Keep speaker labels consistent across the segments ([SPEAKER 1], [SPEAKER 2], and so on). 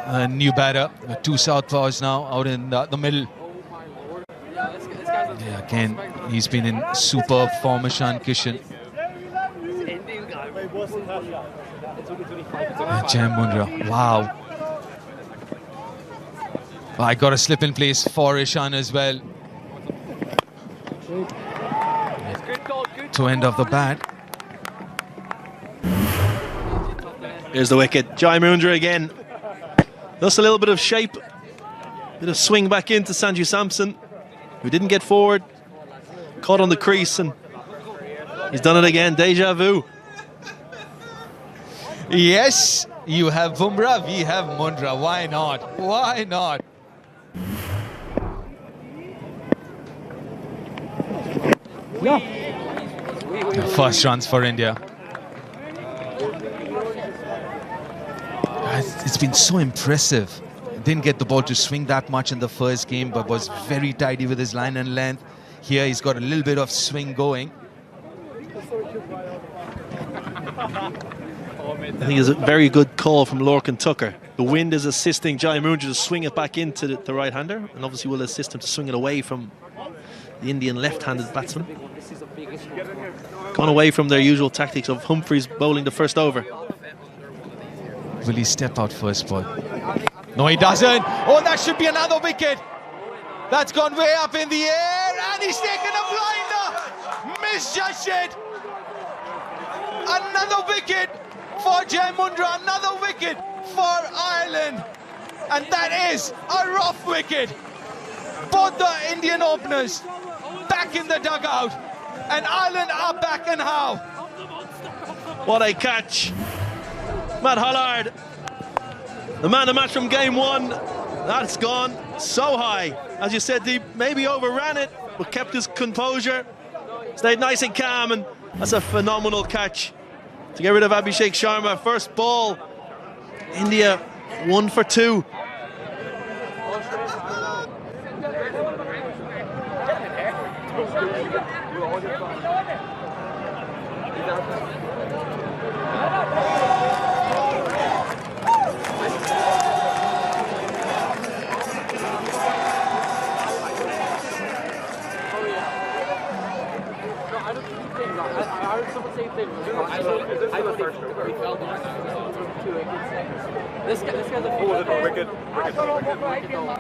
[SPEAKER 1] A new batter, two southpaws now out in the middle. Yeah, again, he's been in superb form, Ishan Kishan. Jai Mundra, wow. I got a slip in place for Ishan as well. To end of the bat.
[SPEAKER 2] Here's the wicket. Jai Mundra again. Just a little bit of shape. Bit of swing back into Sanju Samson, who didn't get forward. Caught on the crease, and he's done it again. Deja vu.
[SPEAKER 1] Yes, you have Bumrah, we have Mundra. Why not? Why not? First runs for India. It's been so impressive. Didn't get the ball to swing that much in the first game, but was very tidy with his line and length. Here he's got a little bit of swing going.
[SPEAKER 2] I think it's a very good call from Lorcan Tucker. The wind is assisting Jai Mundra to swing it back into the right-hander, and obviously will assist him to swing it away from the Indian left-handed batsman. Gone away from their usual tactics of Humphreys bowling the first over.
[SPEAKER 1] Will he step out first ball? No, he doesn't. Oh, that should be another wicket. That's gone way up in the air, and he's taken a blinder. Misjudged it. Another wicket for Jai Mundra, another wicket for Ireland. And that is a rough wicket. Both the Indian openers back in the dugout, and Ireland are back and how.
[SPEAKER 2] What a catch. Matt Hollard, the man of the match from game one. That's gone so high. As you said, he maybe overran it, but kept his composure, stayed nice and calm, and that's a phenomenal catch to get rid of Abhishek Sharma. First ball, India 1 for 2.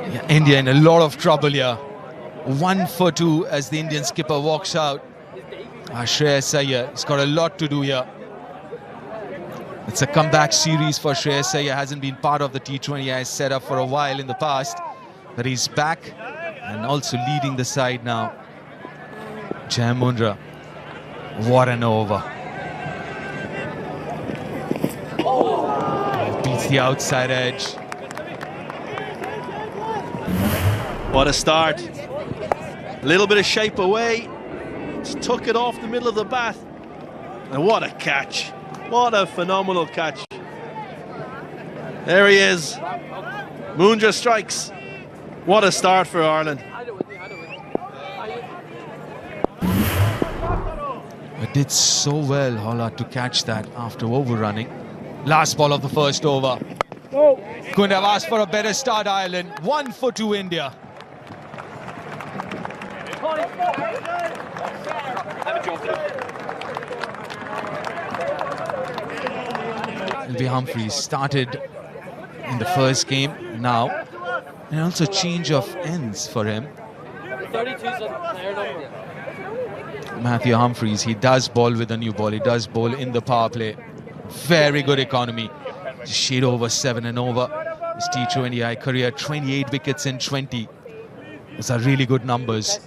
[SPEAKER 1] Yeah, India in a lot of trouble here. 1 for 2 as the Indian skipper walks out. Shreyas Iyer, he's got a lot to do here. It's a comeback series for Shreyas Iyer. Hasn't been part of the T20I setup for a while in the past, but he's back and also leading the side now. Jai Mundra, what an over. Beats the outside edge.
[SPEAKER 2] What a start. A little bit of shape away. Just took it off the middle of the bat. And what a catch. What a phenomenal catch. There he is. Mundra strikes. What a start for Ireland.
[SPEAKER 1] It did so well, Hollard, to catch that after overrunning. Last ball of the first over. Couldn't have asked for a better start, Ireland. 1 for 2 India. It'll be Humphreys. Started in the first game now. And also change of ends for him.
[SPEAKER 3] 32 is a player number.
[SPEAKER 1] Matthew Humphreys, he does bowl with a new ball. He does bowl in the power play. Very good economy. Shade over 7 and over. His T20I career, 28 wickets in 20. Those are really good numbers.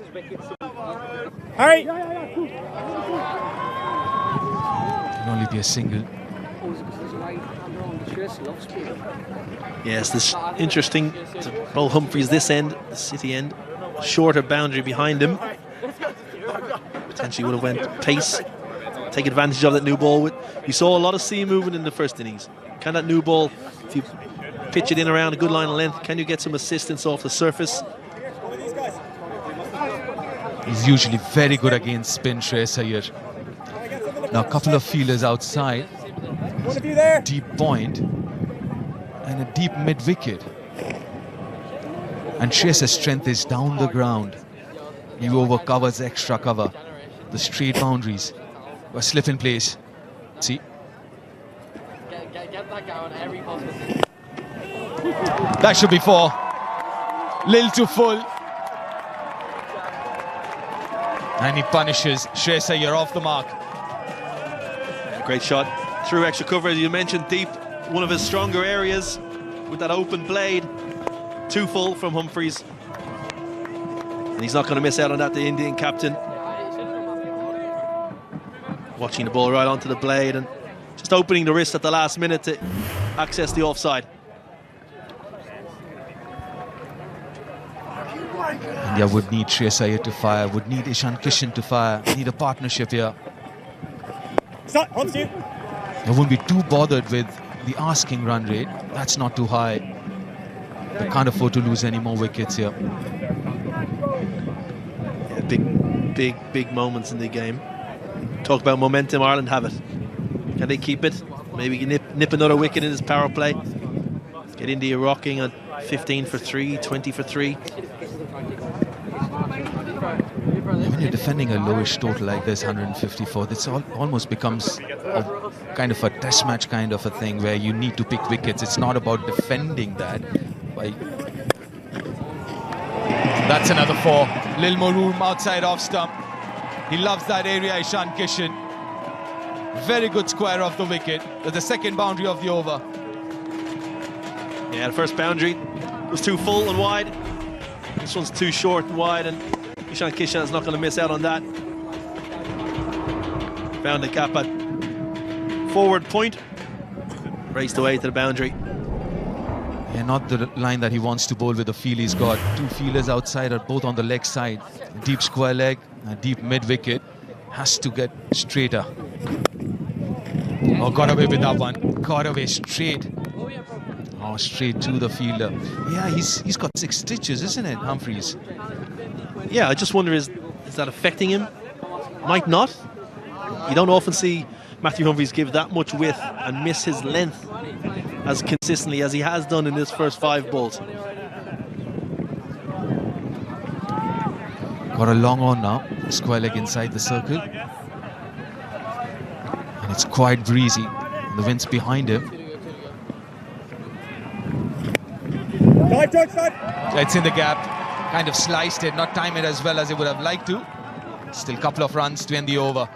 [SPEAKER 4] Hey.
[SPEAKER 1] Can only be a single.
[SPEAKER 2] Yes, this interesting to bowl Humphreys this end, the City end. Shorter boundary behind him. Potentially would have went pace. Take advantage of that new ball. You saw a lot of seam movement in the first innings. Can that new ball, if you pitch it in around a good line of length, can you get some assistance off the surface?
[SPEAKER 1] He's usually very good against spin, Shreyas Iyer. Now a couple of fielders outside. Deep point. and a deep mid-wicket. And Shreyas' strength is down the ground. He overcovers extra cover. The straight boundaries. A slip in place. See?
[SPEAKER 3] Get that guy on every possible.
[SPEAKER 1] That should be 4. Lil to full. And he punishes Shreyas Iyer off the mark.
[SPEAKER 2] Great shot. Through extra cover, as you mentioned, deep. One of his stronger areas with that open blade. 2 full from Humphreys. And he's not going to miss out on that, the Indian captain. Watching the ball right onto the blade and just opening the wrist at the last minute to access the offside.
[SPEAKER 1] India would need Shreyas Iyer to fire, would need Ishan Kishan to fire, need a partnership here.
[SPEAKER 4] Stop, hold you.
[SPEAKER 1] They wouldn't be too bothered with the asking run rate. That's not too high. They can't afford to lose any more wickets here.
[SPEAKER 2] Yeah, big moments in the game. Talk about momentum, Ireland have it. Can they keep it? Maybe nip another wicket in this power play. Get India rocking at 15 for 3, 20 for 3.
[SPEAKER 1] When you're defending a lowish total like this, 154, this almost becomes a kind of a test match kind of a thing where you need to pick wickets. It's not about defending that. That's another 4. Lil more room outside off stump. He loves that area, Ishan Kishan. Very good square off the wicket. That's the second boundary of the over.
[SPEAKER 2] Yeah, the first boundary was too full and wide. This one's too short and wide, and Ishan Kishan is not going to miss out on that. Found the gap at forward point. Raced away to the boundary.
[SPEAKER 1] Yeah, not the line that he wants to bowl with the feel he's got. 2 feelers outside are both on the leg side. A deep square leg, a deep mid-wicket. Has to get straighter. Oh, got away with that one. Got away straight. Oh, straight to the fielder. Yeah, he's got 6 stitches, isn't it, Humphreys?
[SPEAKER 2] Yeah, I just wonder, is that affecting him? Might not. You don't often see Matthew Humphreys give that much width and miss his length as consistently as he has done in his first 5 balls.
[SPEAKER 1] Got a long on now. Square leg inside the circle. And it's quite breezy. And the wind's behind him.
[SPEAKER 4] Dive, George, dive.
[SPEAKER 1] It's in the gap. Kind of sliced it, not time it as well as he would have liked to. Still a couple of runs to end the over.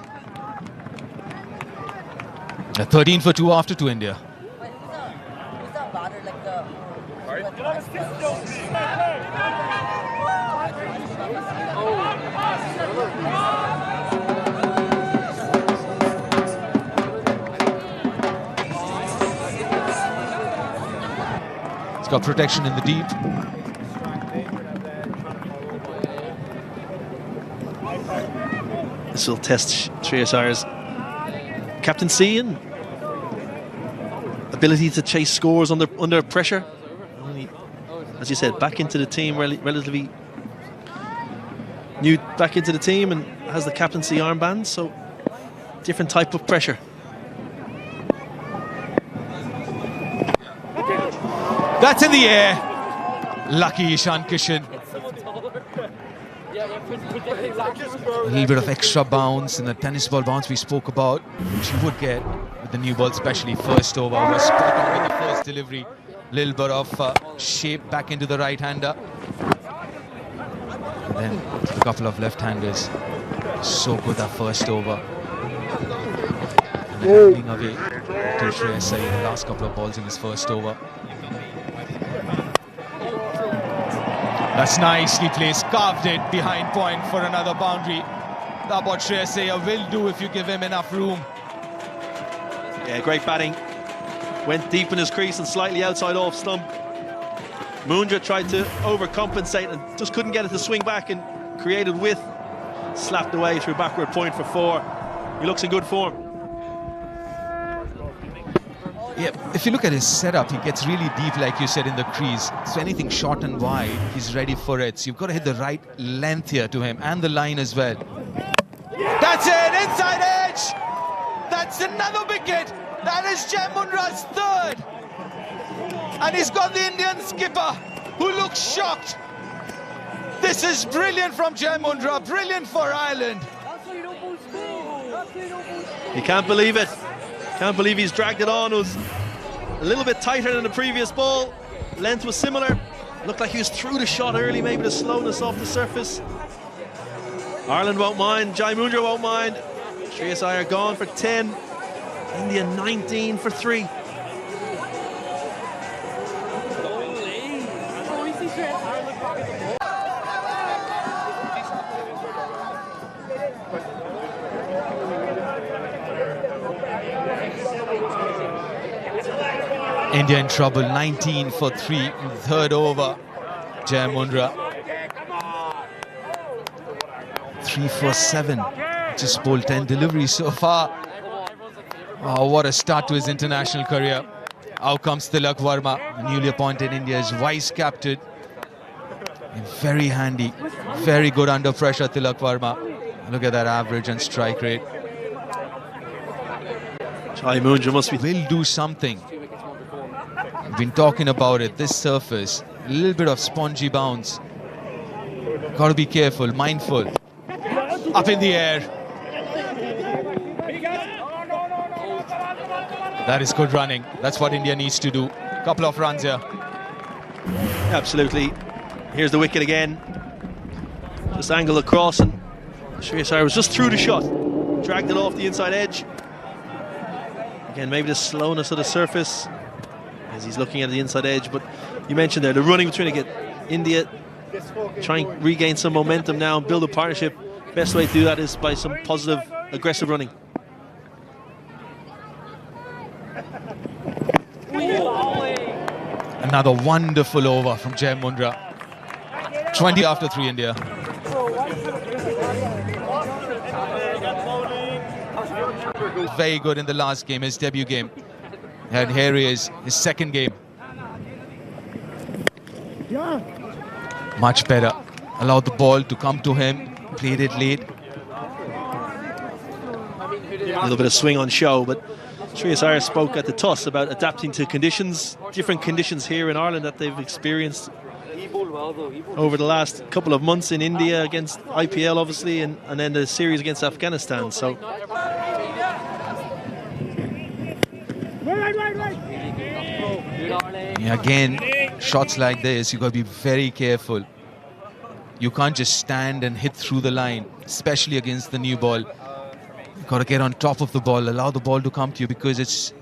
[SPEAKER 1] 13 for 2 after to India. It's got protection in the deep.
[SPEAKER 2] This will test Shreyas Iyer's captaincy and ability to chase scores under pressure. Only, as you said, back into the team, relatively new back into the team, and has the captaincy armband, so different type of pressure.
[SPEAKER 1] That's in the air. Lucky Ishan Kishan. A little bit of extra bounce in the tennis ball bounce we spoke about, which you would get with the new ball, especially first over. Was spot on with the first delivery. Little bit of shape back into the right-hander. And then a couple of left-handers. So good that first over. And then handing away to Shreyas Iyer the last couple of balls in his first over. That's nicely placed, carved it behind point for another boundary. That's what Shreyas Iyer will do if you give him enough room.
[SPEAKER 2] Yeah, great batting. Went deep in his crease and slightly outside off stump. Mundra tried to overcompensate and just couldn't get it to swing back and created width. Slapped away through backward point for 4. He looks in good form.
[SPEAKER 1] Yeah, if you look at his setup, he gets really deep, like you said, in the crease. So anything short and wide, he's ready for it. So you've got to hit the right length here to him and the line as well. That's it, inside edge! That's another wicket! That is Jai Mundra's 3rd! And he's got the Indian skipper, who looks shocked. This is brilliant from Jai Mundra, brilliant for Ireland.
[SPEAKER 2] You can't believe it. Can't believe he's dragged it on. It was a little bit tighter than the previous ball. Length was similar. Looked like he was through the shot early, maybe the slowness off the surface. Ireland won't mind, Jai Mundra won't mind. Shreyas Iyer gone for 10. India 19 for 3.
[SPEAKER 1] India in trouble, 19 for 3, third over. Jai Mundra. 3 for 7. Just bowled 10 deliveries so far. Oh, what a start to his international career. Out comes Tilak Varma, newly appointed India's vice captain. And very handy, very good under pressure, Tilak Varma. Look at that average and strike rate.
[SPEAKER 2] Jai Mundra must be...
[SPEAKER 1] Will do something. We've been talking about it, this surface, a little bit of spongy bounce. Got to be careful, mindful. Up in the air. That is good running. That's what India needs to do. Couple of runs here.
[SPEAKER 2] Absolutely. Here's the wicket again. Just angle across, and Shreyas Iyer was just through the shot. Dragged it off the inside edge. Again, maybe the slowness of the surface as he's looking at the inside edge. But you mentioned there, the running between again. India trying to regain some momentum now and build a partnership. Best way to do that is by some positive, aggressive running.
[SPEAKER 1] Another wonderful over from Jai Mundra. 20 after 3 India. Very good in the last game, his debut game. And here he is, his second game. Much better. Allowed the ball to come to him, played it late.
[SPEAKER 2] A little bit of swing on show, but Shreyas Iyer spoke at the toss about adapting to conditions, different conditions here in Ireland that they've experienced over the last couple of months in India against IPL, obviously, and then the series against Afghanistan. So
[SPEAKER 1] yeah, again, shots like this, you've got to be very careful. You can't just stand and hit through the line, especially against the new ball. You've got to get on top of the ball, allow the ball to come to you, because it's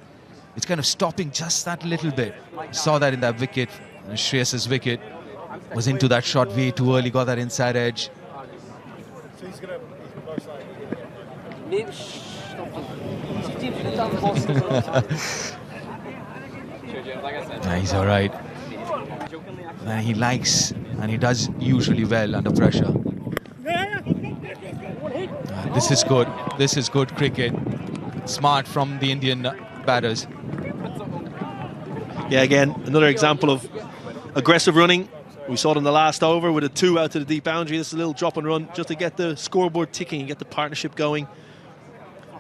[SPEAKER 1] kind of stopping just that little bit. Saw that in that wicket. Shreyas's wicket was into that shot way too early, got that inside edge. Yeah, he's all right. And he likes, and he does usually well under pressure. This is good. This is good cricket. Smart from the Indian batters.
[SPEAKER 2] yeah, again, another example of aggressive running. We saw it in the last over with a 2 out to the deep boundary. This is a little drop and run just to get the scoreboard ticking and get the partnership going.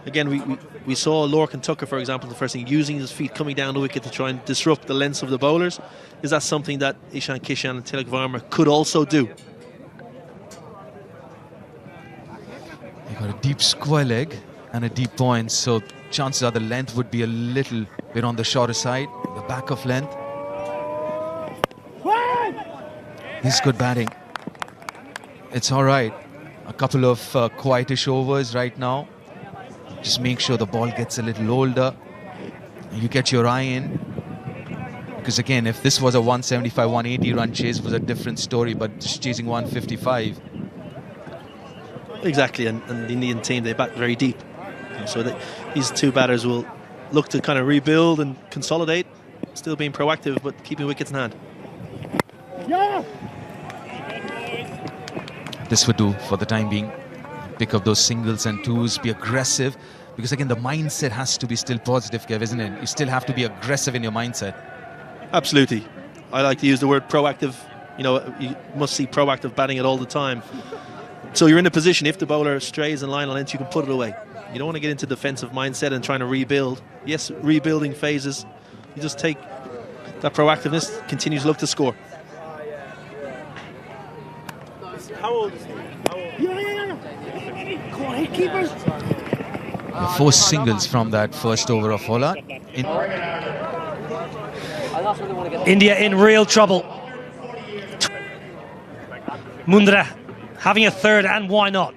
[SPEAKER 2] Again, we saw Lorcan and Tucker, for example, the first thing, using his feet coming down the wicket to try and disrupt the lengths of the bowlers. Is that something that Ishan Kishan and Tilak Varma could also do?
[SPEAKER 1] They got a deep square leg and a deep point, so chances are the length would be a little bit on the shorter side, the back of length. This is good batting. It's all right. A couple of quietish overs right now. Just make sure the ball gets a little older. You get your eye in. Because again, if this was a 175, 180 run chase, it was a different story, but just chasing 155.
[SPEAKER 2] Exactly, and the Indian team, they bat very deep. So these two batters will look to kind of rebuild and consolidate, still being proactive, but keeping wickets in hand.
[SPEAKER 4] Yeah.
[SPEAKER 1] This would do for the time being. Pick up those singles and twos, be aggressive, because again the mindset has to be still positive, Kev, isn't it? You still have to be aggressive in your mindset.
[SPEAKER 2] Absolutely. I like to use the word proactive. You know, you must see proactive batting it all the time. So you're in a position, if the bowler strays in line on length, you can put it away. You don't want to get into defensive mindset and trying to rebuild. Yes, rebuilding phases. You just take that proactiveness, continues to look to score.
[SPEAKER 4] How old is he? Yeah. Come on, hit keepers.
[SPEAKER 1] Forced singles from that first over of Hollard.
[SPEAKER 5] India in real trouble. Mundra having a third, and why not?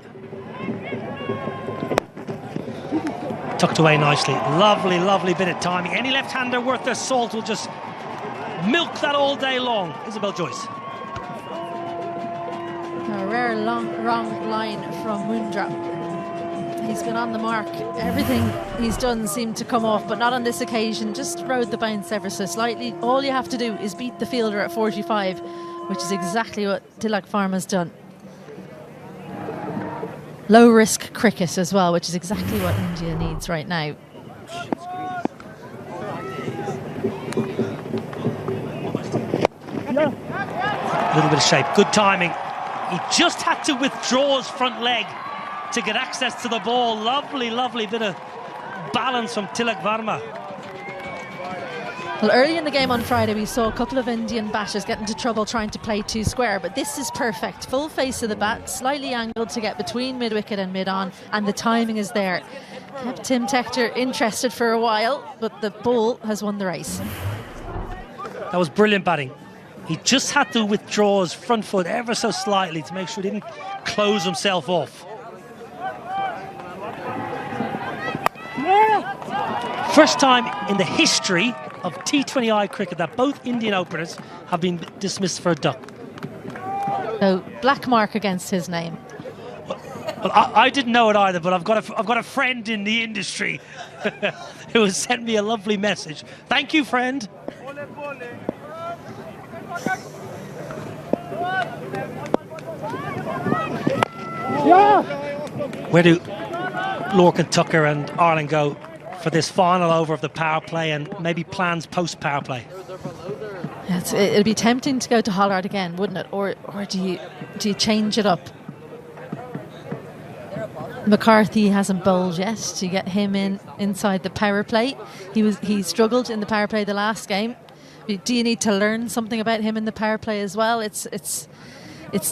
[SPEAKER 5] Tucked away nicely. Lovely, lovely bit of timing. Any left-hander worth their salt will just milk that all day long. Isabel Joyce.
[SPEAKER 6] A rare wrong line from Mundra. He's been on the mark. Everything he's done seemed to come off, but not on this occasion. Just rode the bounce ever so slightly. All you have to do is beat the fielder at 45, which is exactly what Tilak Pharma's done. Low risk cricket as well, which is exactly what India needs right now.
[SPEAKER 5] A little bit of shape, good timing. He just had to withdraw his front leg to get access to the ball. Lovely, lovely bit of balance from Tilak Varma.
[SPEAKER 6] Well, early in the game on Friday, we saw a couple of Indian batters get into trouble trying to play too square, but this is perfect. Full face of the bat, slightly angled to get between mid-wicket and mid-on, and the timing is there. Kept Tim Tector interested for a while, but the ball has won the race.
[SPEAKER 5] That was brilliant batting. He just had to withdraw his front foot ever so slightly to make sure he didn't close himself off. First time in the history of T20I cricket that both Indian openers have been dismissed for a duck.
[SPEAKER 6] So black mark against his name.
[SPEAKER 5] Well, I didn't know it either, but I've got a friend in the industry who has sent me a lovely message. Thank you, friend. Where do Lorcan Tucker and Ireland go for this final over of the power play, and maybe plans post power play?
[SPEAKER 6] It'd be tempting to go to Hollard again, wouldn't it? Or do you change it up? McCarthy hasn't bowled yet. To get him inside the power play, he struggled in the power play the last game. Do you need to learn something about him in the power play as well? It's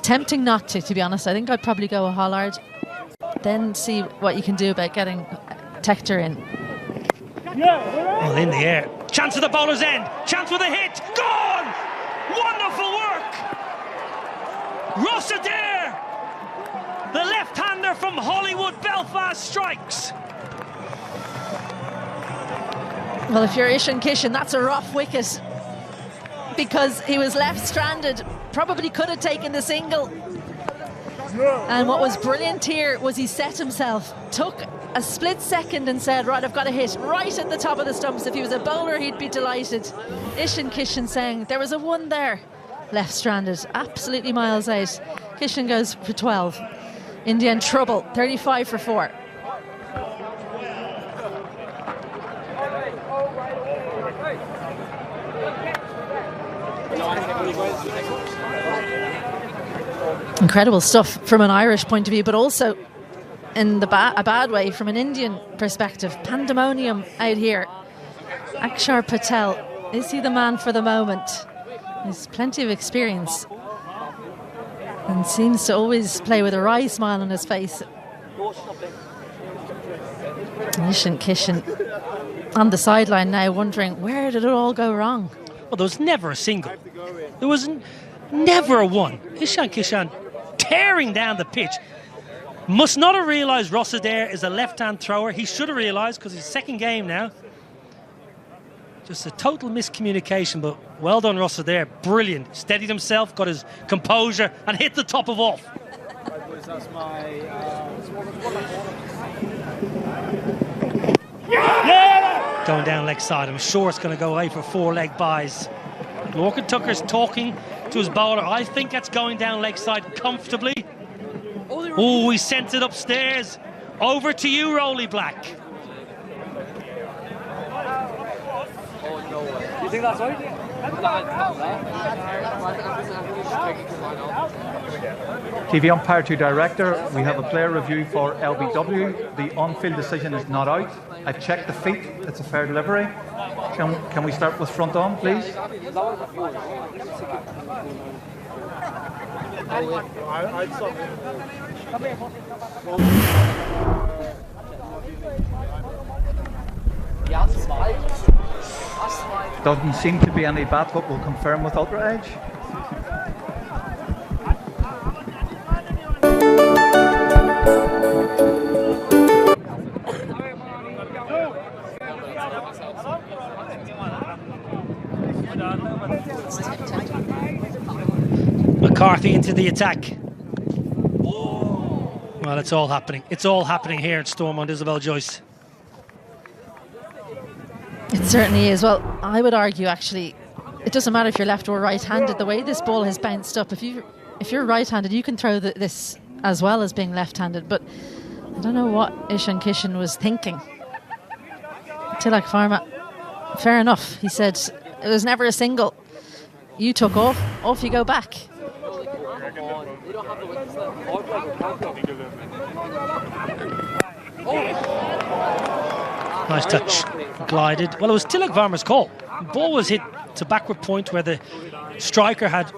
[SPEAKER 6] tempting not to be honest. I think I'd probably go with Hollard, then see what you can do about getting Tector in.
[SPEAKER 5] Well, in the air. Chance at the bowler's end. Chance with a hit. Gone! Wonderful work! Ross Adair, the left-hander from Hollywood, Belfast, strikes.
[SPEAKER 6] Well, if you're Ishan Kishan, that's a rough wicket, because he was left stranded. Probably could have taken the single. And what was brilliant here was he set himself, took a split second and said, right, I've got a hit right at the top of the stumps. If he was a bowler, he'd be delighted. Ishan Kishan saying there was a one there. Left stranded, absolutely miles out. Kishan goes for 12. India in trouble, 35 for 4. Incredible stuff from an Irish point of view, but also in a bad way from an Indian perspective. Pandemonium out here. Akshar Patel, is he the man for the moment? There's plenty of experience and seems to always play with a wry smile on his face. Ishan Kishan on the sideline now, wondering where did it all go wrong?
[SPEAKER 5] Well, there was never a single. There was never a one. Ishan Kishan tearing down the pitch. Must not have realised Ross Adair is a left-hand thrower. He should have realised, because he's second game now. Just a total miscommunication, but well done, Ross Adair. Brilliant. Steadied himself, got his composure, and hit the top of off. Going down leg side. I'm sure it's going to go away for 4 leg byes. Lorcan Tucker's talking to his bowler. I think that's going down leg side comfortably. Oh, he sent it upstairs. Over to you, Rolly Black.
[SPEAKER 3] You think that's right?
[SPEAKER 7] TV umpire to director, we have a player review for LBW. The on-field decision is not out. I've checked the feet, it's a fair delivery. Can we start with front on, please? Doesn't seem to be any bat, but we'll confirm with Ultra Edge.
[SPEAKER 5] McCarthy into the attack. Well, it's all happening. It's all happening here at Stormont, Isabel Joyce.
[SPEAKER 6] It certainly is. Well, I would argue actually it doesn't matter if you're left or right-handed. The way this ball has bounced up, if you're right-handed, you can throw this as well as being left-handed. But I don't know what Ishan Kishan was thinking. Tilak Varma, fair enough. He said it was never a single. You took off you go back.
[SPEAKER 5] Nice touch, glided. Well, it was Tilak Varma's call. The ball was hit to backward point where the striker had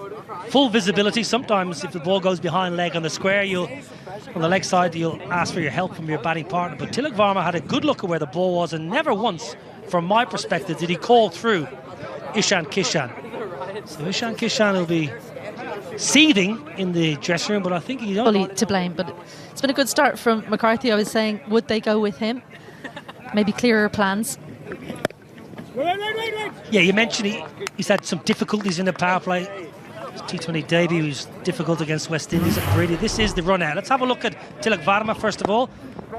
[SPEAKER 5] full visibility. Sometimes if the ball goes behind leg on the square, on the leg side, you'll ask for your help from your batting partner. But Tilak Varma had a good look at where the ball was, and never once, from my perspective, did he call through Ishan Kishan. So Ishan Kishan will be seething in the dressing room, but I think he's
[SPEAKER 6] fully to blame. But it's been a good start from McCarthy. I was saying, would they go with him? Maybe clearer plans.
[SPEAKER 5] Yeah, you mentioned he's had some difficulties in the power play. His T20 debut was difficult against West Indies at Brady. This is the run out. Let's have a look at Tilak Varma first of all.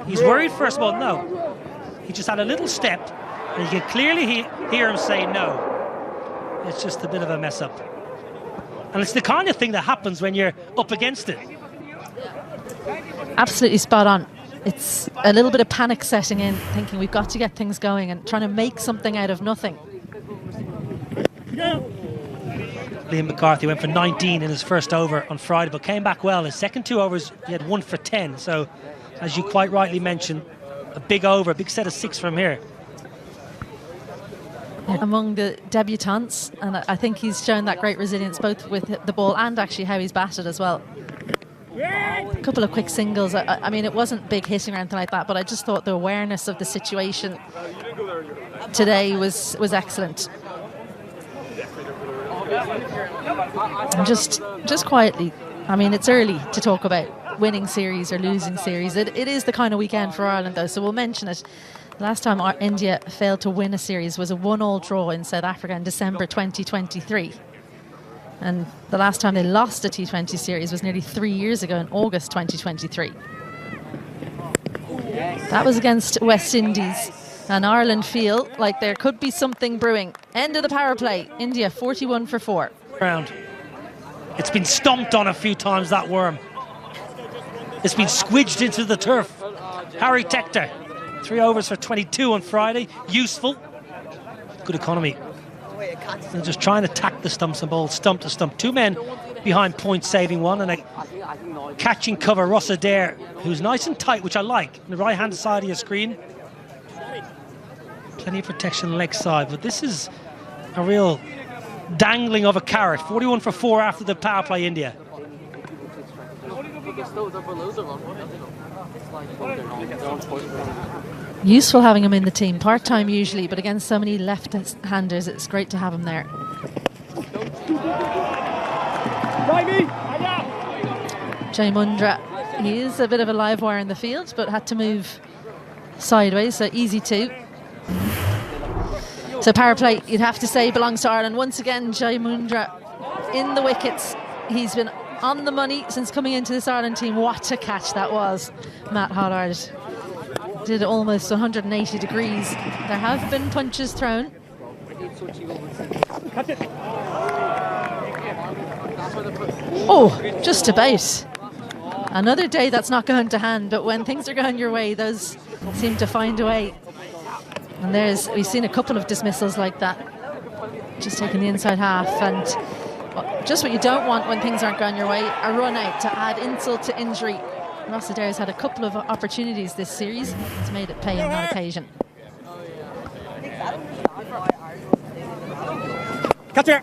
[SPEAKER 5] He's worried first of all. No, he just had a little step, and you can clearly hear him say no. It's just a bit of a mess up, and it's the kind of thing that happens when you're up against it.
[SPEAKER 6] Absolutely spot on. It's a little bit of panic setting in, thinking we've got to get things going and trying to make something out of nothing.
[SPEAKER 5] Liam McCarthy went for 19 in his first over on Friday, but came back well. His second 2 overs, he had 1 for 10. So, as you quite rightly mentioned, a big over, a big set of 6 from here.
[SPEAKER 6] Among the debutants, and I think he's shown that great resilience both with the ball and actually how he's batted as well. A couple of quick singles. I mean, it wasn't big hitting or anything like that, but I just thought the awareness of the situation today was excellent. And just quietly, I mean, it's early to talk about winning series or losing series. It is the kind of weekend for Ireland, though, so we'll mention it. The last time India failed to win a series was a 1-1 draw in South Africa in December 2023. And the last time they lost a T20 series was nearly 3 years ago in August 2023. That was against West Indies. And Ireland feel like there could be something brewing. End of the power play. India 41 for 4.
[SPEAKER 5] Round. It's been stomped on a few times, that worm. It's been squidged into the turf. Harry Tector, 3 overs for 22 on Friday. Useful. Good economy. They're just trying to tack the stumps and bowls stump to stump. 2 men behind point saving one, and a catching cover, Ross Adair, who's nice and tight, which I like, on the right hand side of your screen. Plenty of protection leg side, but this is a real dangling of a carrot. 41 for 4 after the power play, India.
[SPEAKER 6] Useful having him in the team, part-time usually, but against so many left-handers, it's great to have him there. Jay Mundra, he is a bit of a live wire in the field, but had to move sideways, so easy too. So power play, you'd have to say, belongs to Ireland. Once again, Jay Mundra in the wickets. He's been on the money since coming into this Ireland team. What a catch that was. Matt Hollard did almost 180 degrees. There have been punches thrown. Oh, just about. Another day that's not going to hand, but when things are going your way, those seem to find a way. And we've seen a couple of dismissals like that. just taking the inside half, and just what you don't want when things aren't going your way, a run out to add insult to injury. Ross Adair's had a couple of opportunities this series. He's made it pay on that occasion.
[SPEAKER 5] Catcher!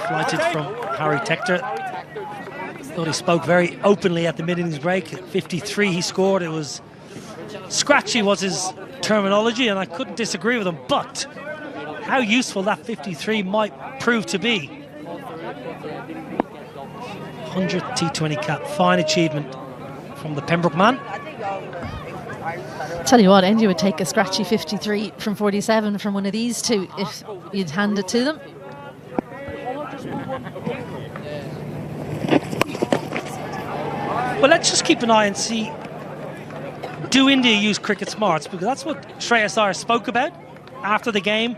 [SPEAKER 5] Flighted from Harry Tector. Thought he spoke very openly at the mid-innings break. At 53 he scored. It was scratchy was his terminology, and I couldn't disagree with him, but how useful that 53 might prove to be. 100th T20 cap, fine achievement from the Pembroke man.
[SPEAKER 6] Tell you what, India would take a scratchy 53 from 47 from one of these two if you'd hand it to them.
[SPEAKER 5] Well, let's just keep an eye and see, do India use cricket smarts? Because that's what Shreyas Iyer spoke about after the game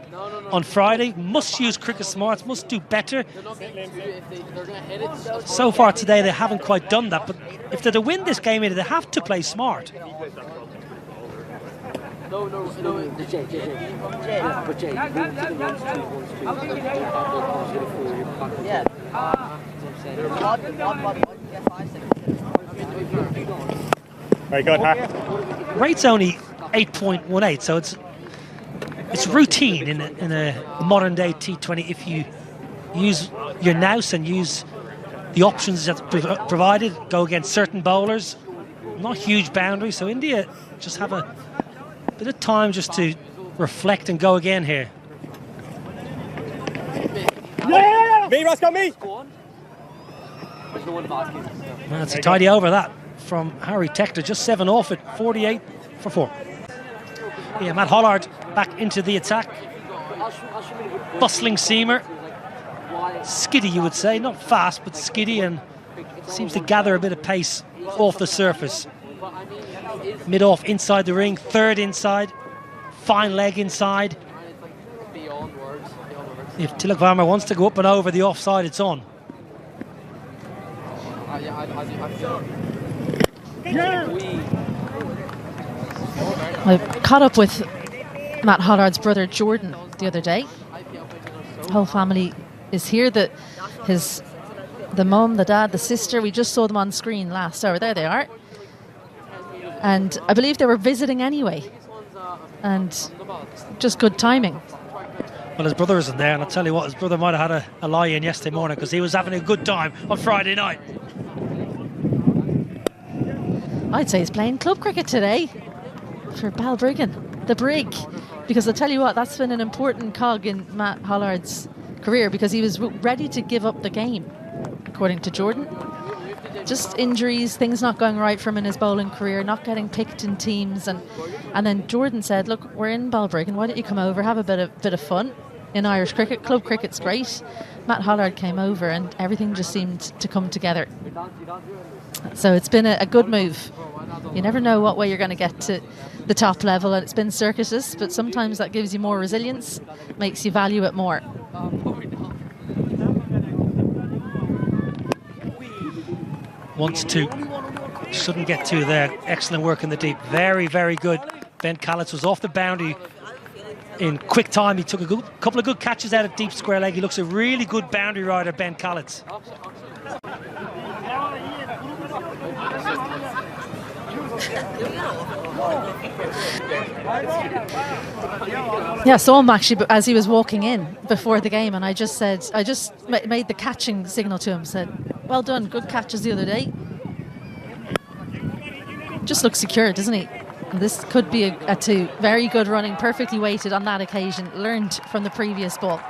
[SPEAKER 5] on Friday. Must use cricket smarts, must do better. So far today they haven't quite done that, but if they're to win this game, they have to play smart.
[SPEAKER 4] Very good, huh?
[SPEAKER 5] Rate's only 8.18, so it's routine in a modern day T20 if you use your nous and use the options that's provided, go against certain bowlers. Not huge boundaries, so India just have a bit of time just to reflect and go again here.
[SPEAKER 4] Yeah! Me, Roscoe, me!
[SPEAKER 5] That's a tidy over that from Harry Tector, just 7 off at 48 for 4. Yeah, Matt Hollard back into the attack. Bustling seamer. Skiddy, you would say. Not fast, but skiddy, and seems to gather a bit of pace off the surface. Mid-off inside the ring, third inside. Fine leg inside. If Tilak Varma wants to go up and over the offside, it's on.
[SPEAKER 6] I caught up with Matt Hollard's brother Jordan the other day. The whole family is here. The mum, the dad, the sister. We just saw them on screen last hour. There they are. And I believe they were visiting anyway. And just good timing.
[SPEAKER 5] Well, his brother isn't there, and I'll tell you what, his brother might have had a lie-in yesterday morning because he was having a good time on Friday night.
[SPEAKER 6] I'd say he's playing club cricket today for Balbriggan, the Brig, because I'll tell you what, that's been an important cog in Matt Hollard's career because he was ready to give up the game, according to Jordan. Just injuries, things not going right for him in his bowling career, not getting picked in teams, and then Jordan said, look, we're in Balbriggan, why don't you come over, have a bit of fun in Irish cricket. Club cricket's great. Matt Hollard came over and everything just seemed to come together. So it's been a good move. You never know what way you're going to get to the top level, and it's been circuitous, but sometimes that gives you more resilience, makes you value it more.
[SPEAKER 5] Wants to, shouldn't get to there. Excellent work in the deep. Very, very good. Ben Callitz was off the boundary in quick time. He took a couple of good catches out of deep square leg. He looks a really good boundary rider, Ben Callitz.
[SPEAKER 6] Yeah, I saw him actually as he was walking in before the game, and I just made the catching signal to him, said, well done, good catches the other day. Just looks secure, doesn't he? And this could be a 2. Very good running, perfectly weighted on that occasion, learned from the previous ball.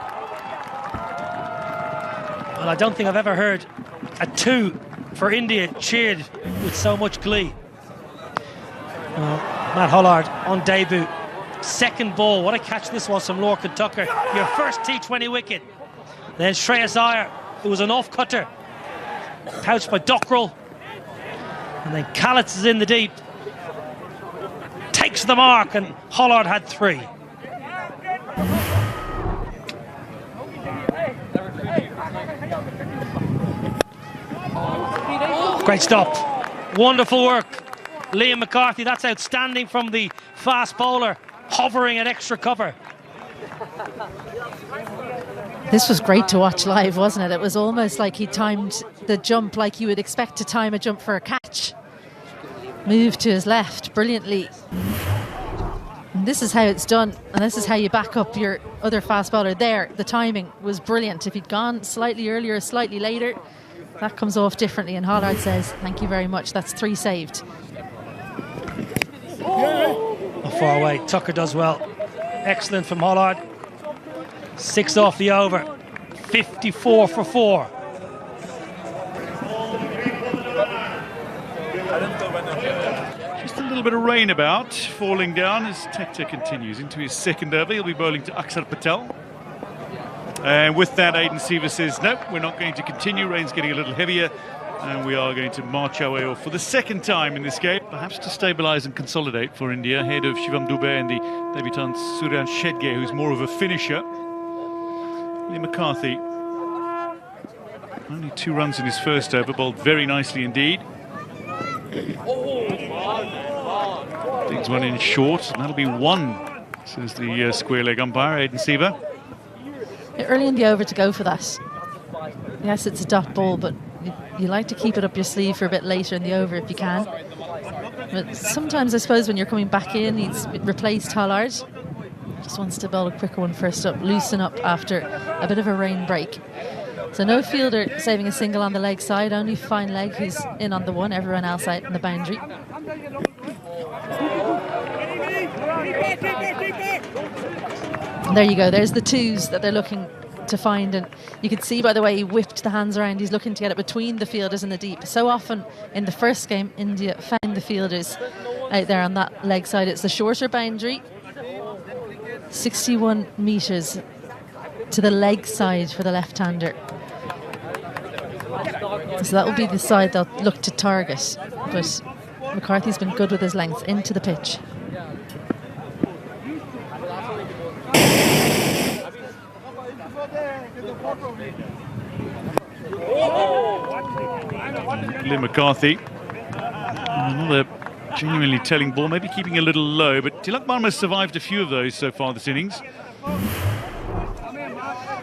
[SPEAKER 5] Well, I don't think I've ever heard a 2 for India cheered with so much glee. Matt Hollard on debut. Second ball, what a catch this was from Lorcan Tucker. Your first T20 wicket. Then Shreyas Iyer, it was an off-cutter. Pouched by Dockrell. And then Callitz is in the deep. Takes the mark, and Hollard had 3. Great stop. Wonderful work. Liam McCarthy, that's outstanding from the fast bowler, hovering at extra cover.
[SPEAKER 6] This was great to watch live, wasn't it? It was almost like he timed the jump like you would expect to time a jump for a catch. Moved to his left brilliantly. And this is how it's done, and this is how you back up your other fast bowler there. The timing was brilliant. If he'd gone slightly earlier, slightly later, that comes off differently. And Hollard says, thank you very much. That's 3 saved.
[SPEAKER 5] Not far away. Tucker does well. Excellent from Hollard. 6 off the over. 54 for 4.
[SPEAKER 8] Just a little bit of rain about, falling down as Tector continues into his second over. He'll be bowling to Akshar Patel. And with that, Aiden Seaver says, no, we're not going to continue. Rain's getting a little heavier. And we are going to march our way off for the second time in this game. Perhaps to stabilise and consolidate for India, ahead of Shivam Dubey and the debutant Sooryavanshi, who's more of a finisher. Lee McCarthy, only 2 runs in his first over, bowled very nicely indeed. Things one in short, and that'll be 1, says the square leg umpire, Aiden Seaver.
[SPEAKER 6] Early in the over to go for that. Yes, it's a dot ball, but you like to keep it up your sleeve for a bit later in the over if you can. But sometimes I suppose when you're coming back in, he's replaced Hollard. Just wants to bowl a quicker one first up, loosen up after a bit of a rain break. So no fielder saving a single on the leg side, only fine leg who's in on the one, everyone else out in the boundary. And there you go, there's the 2s that they're looking to find, and you can see by the way he whipped the hands around, he's looking to get it between the fielders in the deep. So often in the first game, India found the fielders out there on that leg side. It's the shorter boundary, 61 metres to the leg side for the left-hander. So that will be the side they'll look to target. But McCarthy's been good with his length into the pitch.
[SPEAKER 8] Lee McCarthy, another genuinely telling ball, maybe keeping a little low, but Tilak Varma survived a few of those so far this innings.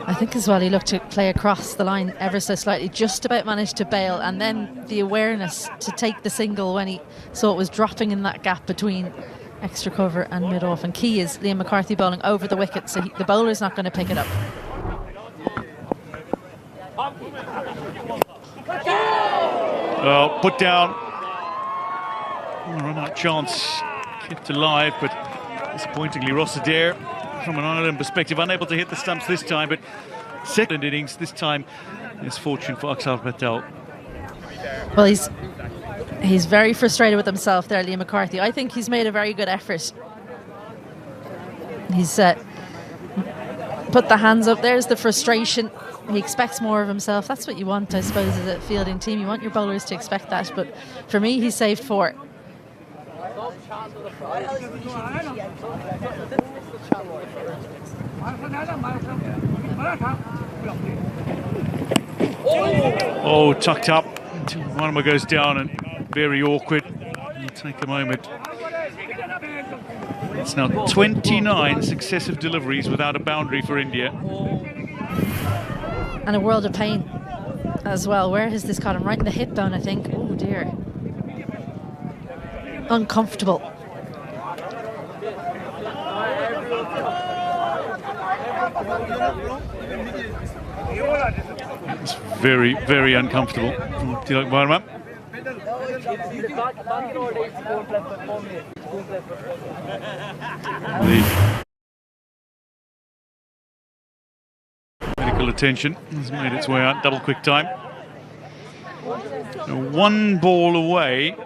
[SPEAKER 6] I think as well he looked to play across the line ever so slightly, just about managed to bail, and then the awareness to take the single when he saw it was dropping in that gap between extra cover and mid-off. And key is Liam McCarthy bowling over the wicket, so the bowler's not going to pick it up.
[SPEAKER 8] Well, put down. Run out chance, kept alive, but disappointingly Ross Adair, from an Ireland perspective, unable to hit the stumps this time, but second innings this time is fortune for Akshar Patel.
[SPEAKER 6] Well, he's very frustrated with himself there, Liam McCarthy. I think he's made a very good effort. He's put the hands up. There's the frustration. He expects more of himself. That's what you want, I suppose, as a fielding team. You want your bowlers to expect that. But for me, he's saved 4.
[SPEAKER 8] Oh, tucked up. Varma goes down and very awkward. It'll take a moment. It's now 29 successive deliveries without a boundary for India.
[SPEAKER 6] And a world of pain as well. Where has this caught him? Right in the hip bone, I think. Oh dear. Uncomfortable.
[SPEAKER 8] It's very, very uncomfortable from Tilak Varma. The medical attention has made its way out, double quick time. 1 ball away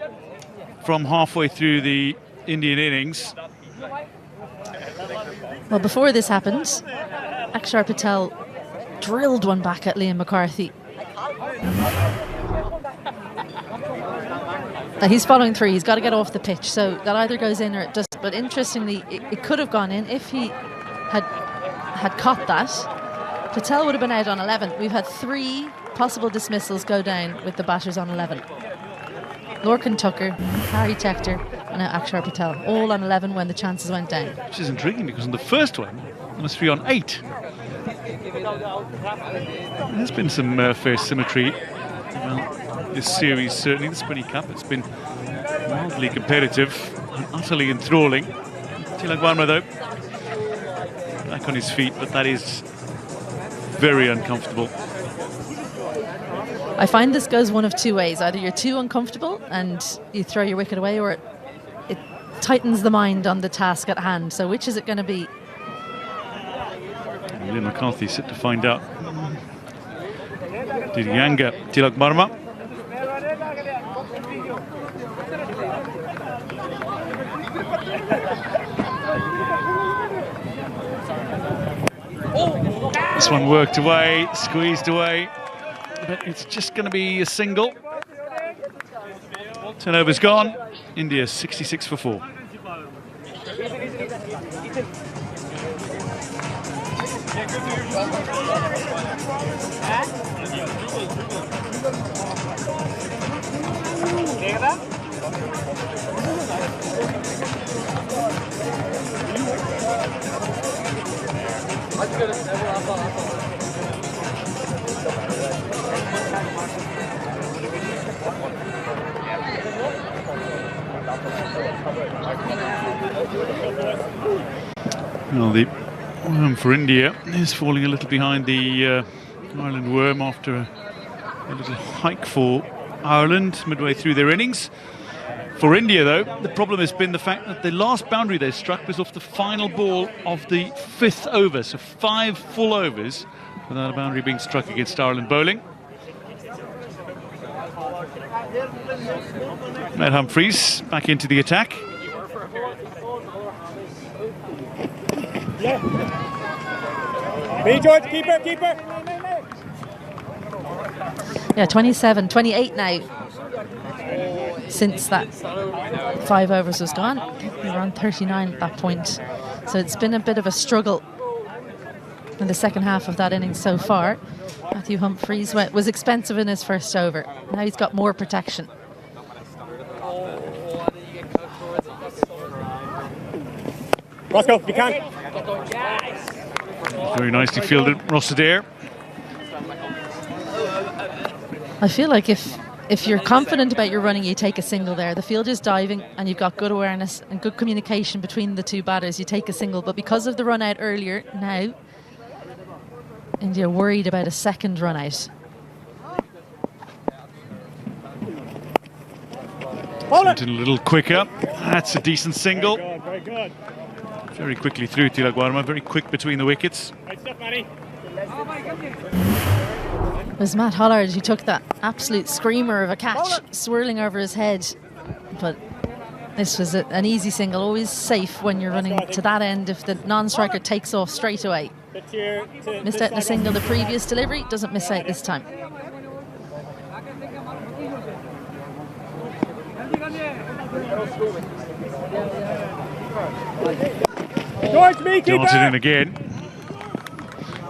[SPEAKER 8] from halfway through the Indian innings.
[SPEAKER 6] Well, before this happened, Akshar Patel drilled one back at Liam McCarthy. Now he's following through. He's got to get off the pitch, so that either goes in or it doesn't. But interestingly, it could have gone in if he had caught that. Patel would have been out on 11. We've had 3 possible dismissals go down with the batters on 11. Lorcan Tucker, Harry Tector, and now Akshar Patel, all on 11 when the chances went down.
[SPEAKER 8] Which is intriguing because in the first one, on a 3-on-8. There's been some fair symmetry. Well, this series, certainly the Sprinty Cup, it's been wildly competitive and utterly enthralling. Tilak Varma, though, back on his feet, but that is very uncomfortable.
[SPEAKER 6] I find this goes one of two ways. Either you're too uncomfortable and you throw your wicket away, or it tightens the mind on the task at hand. So which is it going to be?
[SPEAKER 8] Lynn McCarthy set to find out. Did Yanga Tilak Varma? This one worked away, squeezed away, but it's just going to be a single. 10 overs gone. India 66 for 4. Well, the worm for India is falling a little behind the Ireland worm after a little hike for Ireland midway through their innings. For India, though, the problem has been the fact that the last boundary they struck was off the final ball of the 5th over, so 5 full overs without a boundary being struck against Ireland bowling. Matt Humphreys back into the attack.
[SPEAKER 4] Be George, keeper, keeper.
[SPEAKER 6] Yeah, 27, 28 now since that 5 overs was gone. We were on 39 at that point. So it's been a bit of a struggle in the second half of that innings so far. Matthew Humphreys was expensive in his first over. Now he's got more protection.
[SPEAKER 4] Roscoe, you can.
[SPEAKER 8] Very nicely fielded, Rossadair.
[SPEAKER 6] I feel like if you're confident about your running, you take a single there. The field is diving and you've got good awareness and good communication between the two batters. You take a single, but because of the run out earlier, now India worried about a second run out.
[SPEAKER 8] Something a little quicker. That's a decent single.
[SPEAKER 4] Very good.
[SPEAKER 8] Very quickly through Tilak Varma, very quick between the wickets.
[SPEAKER 4] Right stuff, Matty.
[SPEAKER 6] It was Matt Hollard who took that absolute screamer of a catch, swirling over his head. But this was an easy single, always safe when you're running to that end if the non-striker takes off straight away. Missed out in a single the previous delivery, doesn't miss out this time.
[SPEAKER 4] George, me, keeper.
[SPEAKER 8] Darted in again.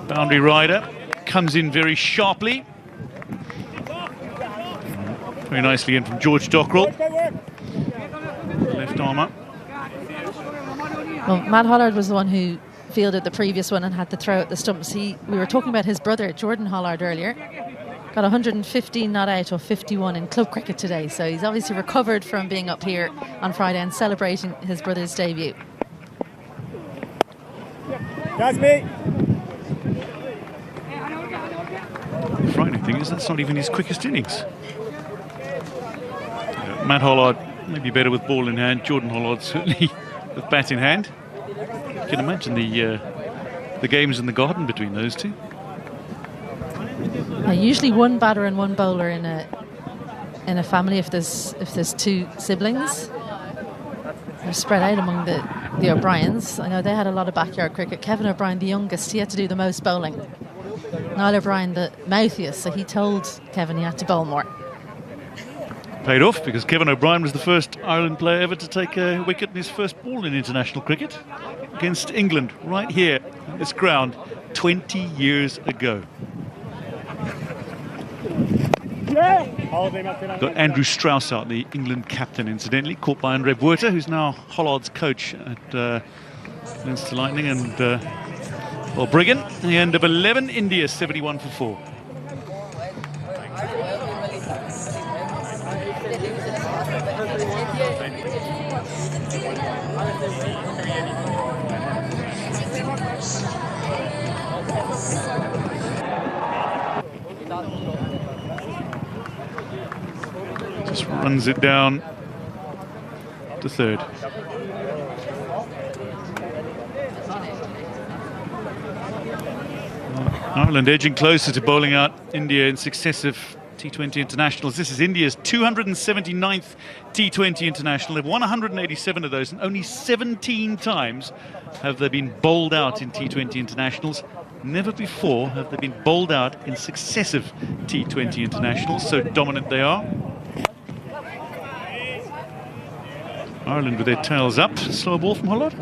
[SPEAKER 8] Boundary rider comes in very sharply. Very nicely in from George Dockrell. Left arm up.
[SPEAKER 6] Well, Matt Hollard was the one who fielded the previous one and had to throw at the stumps. We were talking about his brother, Jordan Hollard, earlier. Got 115 not out of 51 in club cricket today. So he's obviously recovered from being up here on Friday and celebrating his brother's debut.
[SPEAKER 4] That's me.
[SPEAKER 8] The frightening thing is that's not even his quickest innings. Matt Hollard may be better with ball in hand. Jordan Hollard certainly with bat in hand. You can imagine the games in the garden between those two.
[SPEAKER 6] Usually one batter and one bowler in a family. If there's two siblings, they're spread out among the O'Briens. I know they had a lot of backyard cricket. Kevin O'Brien, the youngest, he had to do the most bowling. Niall O'Brien, the mouthiest, so he told Kevin he had to bowl more.
[SPEAKER 8] Paid off because Kevin O'Brien was the first Ireland player ever to take a wicket in his first ball in international cricket against England right here at this ground 20 years ago. Got Andrew Strauss out, the England captain, incidentally, caught by Andre Buerta, who's now Hollard's coach at Leinster Lightning, and Well, Briggan, the end of 11, India 71 for 4. Just runs it down to third. Ireland edging closer to bowling out India in successive T20 internationals. This is India's 279th T20 international. They've won 187 of those, and only 17 times have they been bowled out in T20 internationals. Never before have they been bowled out in successive T20 internationals, so dominant they are. Ireland with their tails up. Slow ball from Hollard.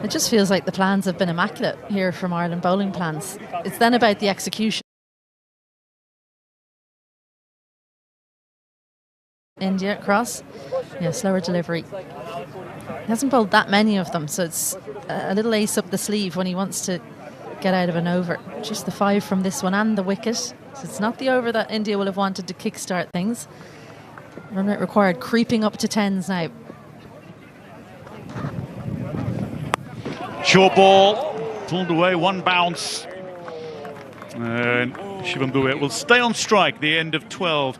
[SPEAKER 6] It just feels like the plans have been immaculate here from Ireland bowling plans. It's then about the execution. India across. Yeah, slower delivery. He hasn't bowled that many of them, so it's a little ace up the sleeve when he wants to get out of an over. Just the 5 from this one and the wicket. So it's not the over that India will have wanted to kickstart things. Run rate required creeping up to 10s now.
[SPEAKER 8] Short ball, pulled away, one bounce. And Shivam Dube will stay on strike, the end of 12.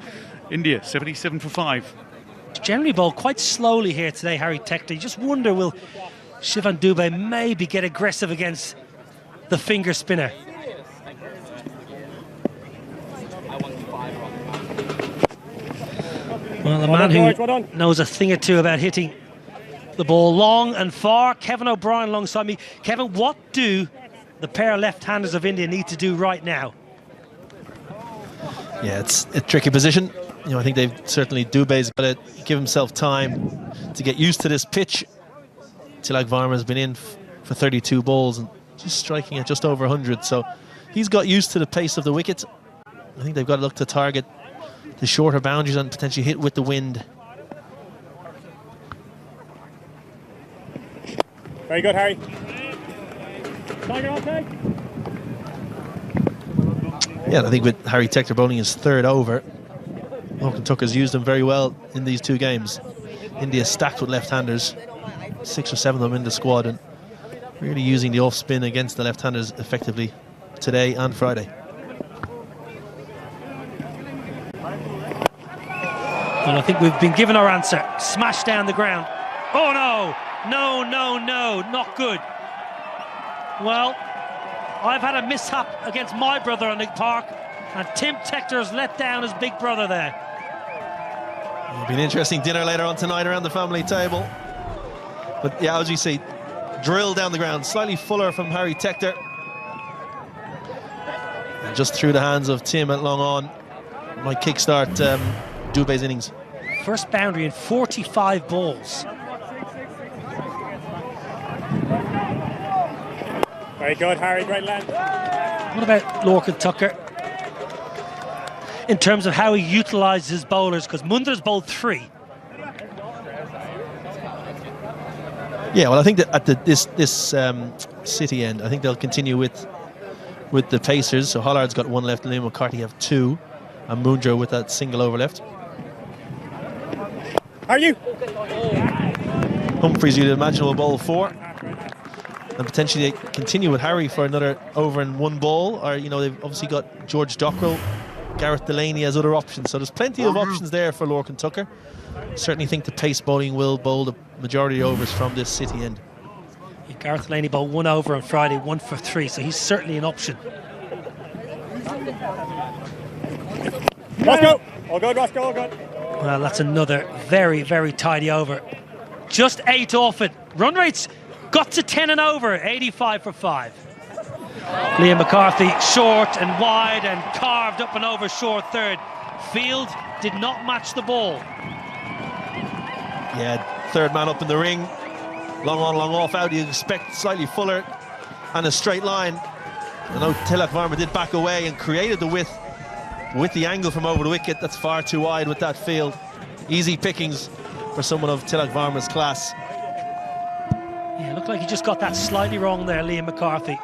[SPEAKER 8] India, 77 for 5.
[SPEAKER 5] Generally bowled quite slowly here today, Harry Tector. You just wonder, will Shivam Dube maybe get aggressive against the finger spinner? Well, the man who knows a thing or two about hitting the ball long and far, Kevin O'Brien alongside me. Kevin, what do the pair of left-handers of India need to do right now?
[SPEAKER 9] Yeah, it's a tricky position. You know, I think they've certainly, Dube's got to give himself time to get used to this pitch. Tilak Varma's been in for 32 balls and just striking at just over 100, so he's got used to the pace of the wicket. I think they've got to look to target the shorter boundaries and potentially hit with the wind.
[SPEAKER 4] Very good, Harry. Tiger on take.
[SPEAKER 9] Yeah, I think with Harry Tector bowling his 3rd over, Lorcan Tucker's used him very well in these 2 games. India stacked with left-handers, 6 or 7 of them in the squad, and really using the off-spin against the left-handers effectively today and Friday.
[SPEAKER 5] Well, I think we've been given our answer. Smash down the ground. Oh no! No, no, no, not good. Well, I've had a mishap against my brother on the park, and Tim Tector's let down his big brother there.
[SPEAKER 9] It'll be an interesting dinner later on tonight around the family table. But yeah, as you see, drilled down the ground, slightly fuller from Harry Tector. And just through the hands of Tim at long on. Might kickstart Dube's innings.
[SPEAKER 5] First boundary in 45 balls.
[SPEAKER 4] Very good, Harry, great land.
[SPEAKER 5] What about Lorcan Tucker in terms of how he utilises his bowlers? Because Munder's bowled 3.
[SPEAKER 9] Yeah, well, I think that at this City end, I think they'll continue with the pacers. So Hollard's got 1 left, and Liam McCarthy have 2, and Mundra with that single over left.
[SPEAKER 4] How are you?
[SPEAKER 9] Humphreys, you'd imagine, will bowl 4. And potentially they continue with Harry for another over and 1 ball. Or, you know, they've obviously got George Dockrell, Gareth Delaney as other options. So there's plenty of options there for Lorcan Tucker. Certainly think the pace bowling will bowl the majority of overs from this City end.
[SPEAKER 5] Yeah, Gareth Delaney bowled 1 over on Friday, 1 for 3. So he's certainly an option.
[SPEAKER 4] Roscoe! All good, Roscoe, all good.
[SPEAKER 5] Well, that's another very, very tidy over. Just 8 off it. Run rates got to 10 and over, 85 for 5. Liam McCarthy short and wide and carved up and over short 3rd. Field did not match the ball.
[SPEAKER 9] Yeah, 3rd man up in the ring. Long on, long off out. You expect slightly fuller and a straight line. I know Tilak Varma did back away and created the width with the angle from over the wicket. That's far too wide with that field. Easy pickings for someone of Tilak Varma's class.
[SPEAKER 5] Yeah, looked like he just got that slightly wrong there, Liam McCarthy.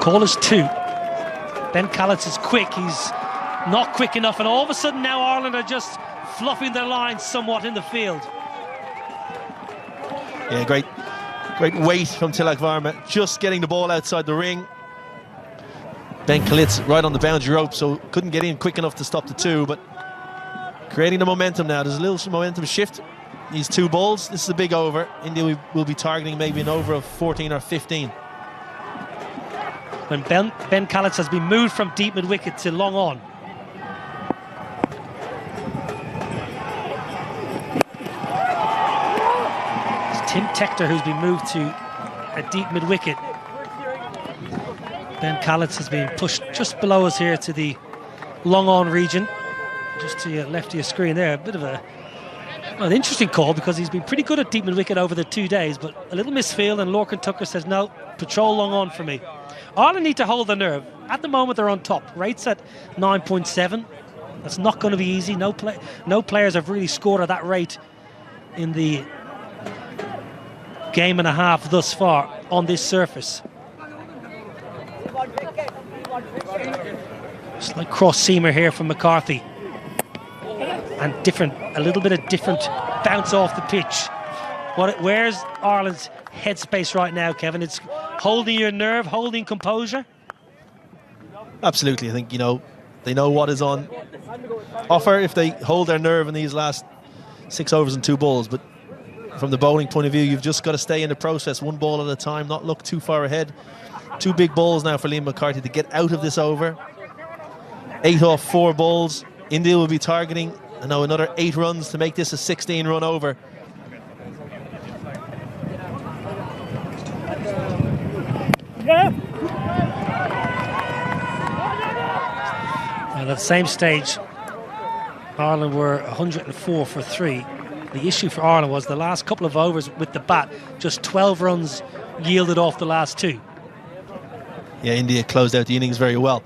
[SPEAKER 5] Call is 2. Ben Callets is quick. He's not quick enough, and all of a sudden now Ireland are just fluffing their lines somewhat in the field.
[SPEAKER 9] Yeah, great weight from Tilak Varma, just getting the ball outside the ring. Ben Callets right on the boundary rope, so couldn't get in quick enough to stop the 2, but creating the momentum now. There's a little momentum shift. These 2 balls, this is a big over. India will be targeting maybe an over of 14 or 15.
[SPEAKER 5] When Ben Callets has been moved from deep mid-wicket to long on. It's Tim Tector who's been moved to a deep mid-wicket. Ben Callets has been pushed just below us here to the long on region. Just to your left of your screen there. A bit of an interesting call, because he's been pretty good at deep mid-wicket over the 2 days, but a little misfield, and Lorcan Tucker says, no, patrol long on for me. Ireland need to hold the nerve. At the moment, they're on top. Rates at 9.7. That's not going to be easy. No players have really scored at that rate in the game and a half thus far on this surface. Slight cross-seamer here from McCarthy. And a little bit of different bounce off the pitch. Where's Ireland's headspace right now, Kevin? It's holding your nerve, holding composure.
[SPEAKER 9] Absolutely. I think, they know what is on offer if they hold their nerve in these last 6 overs and 2 balls. But from the bowling point of view, you've just got to stay in the process, 1 ball at a time, not look too far ahead. 2 big balls now for Liam McCarthy to get out of this over. 8 off 4 balls. India will be targeting another 8 runs to make this a 16-run over.
[SPEAKER 5] And at the same stage, Ireland were 104 for 3. The issue for Ireland was the last couple of overs with the bat, just 12 runs yielded off the last 2.
[SPEAKER 9] Yeah, India closed out the innings very well.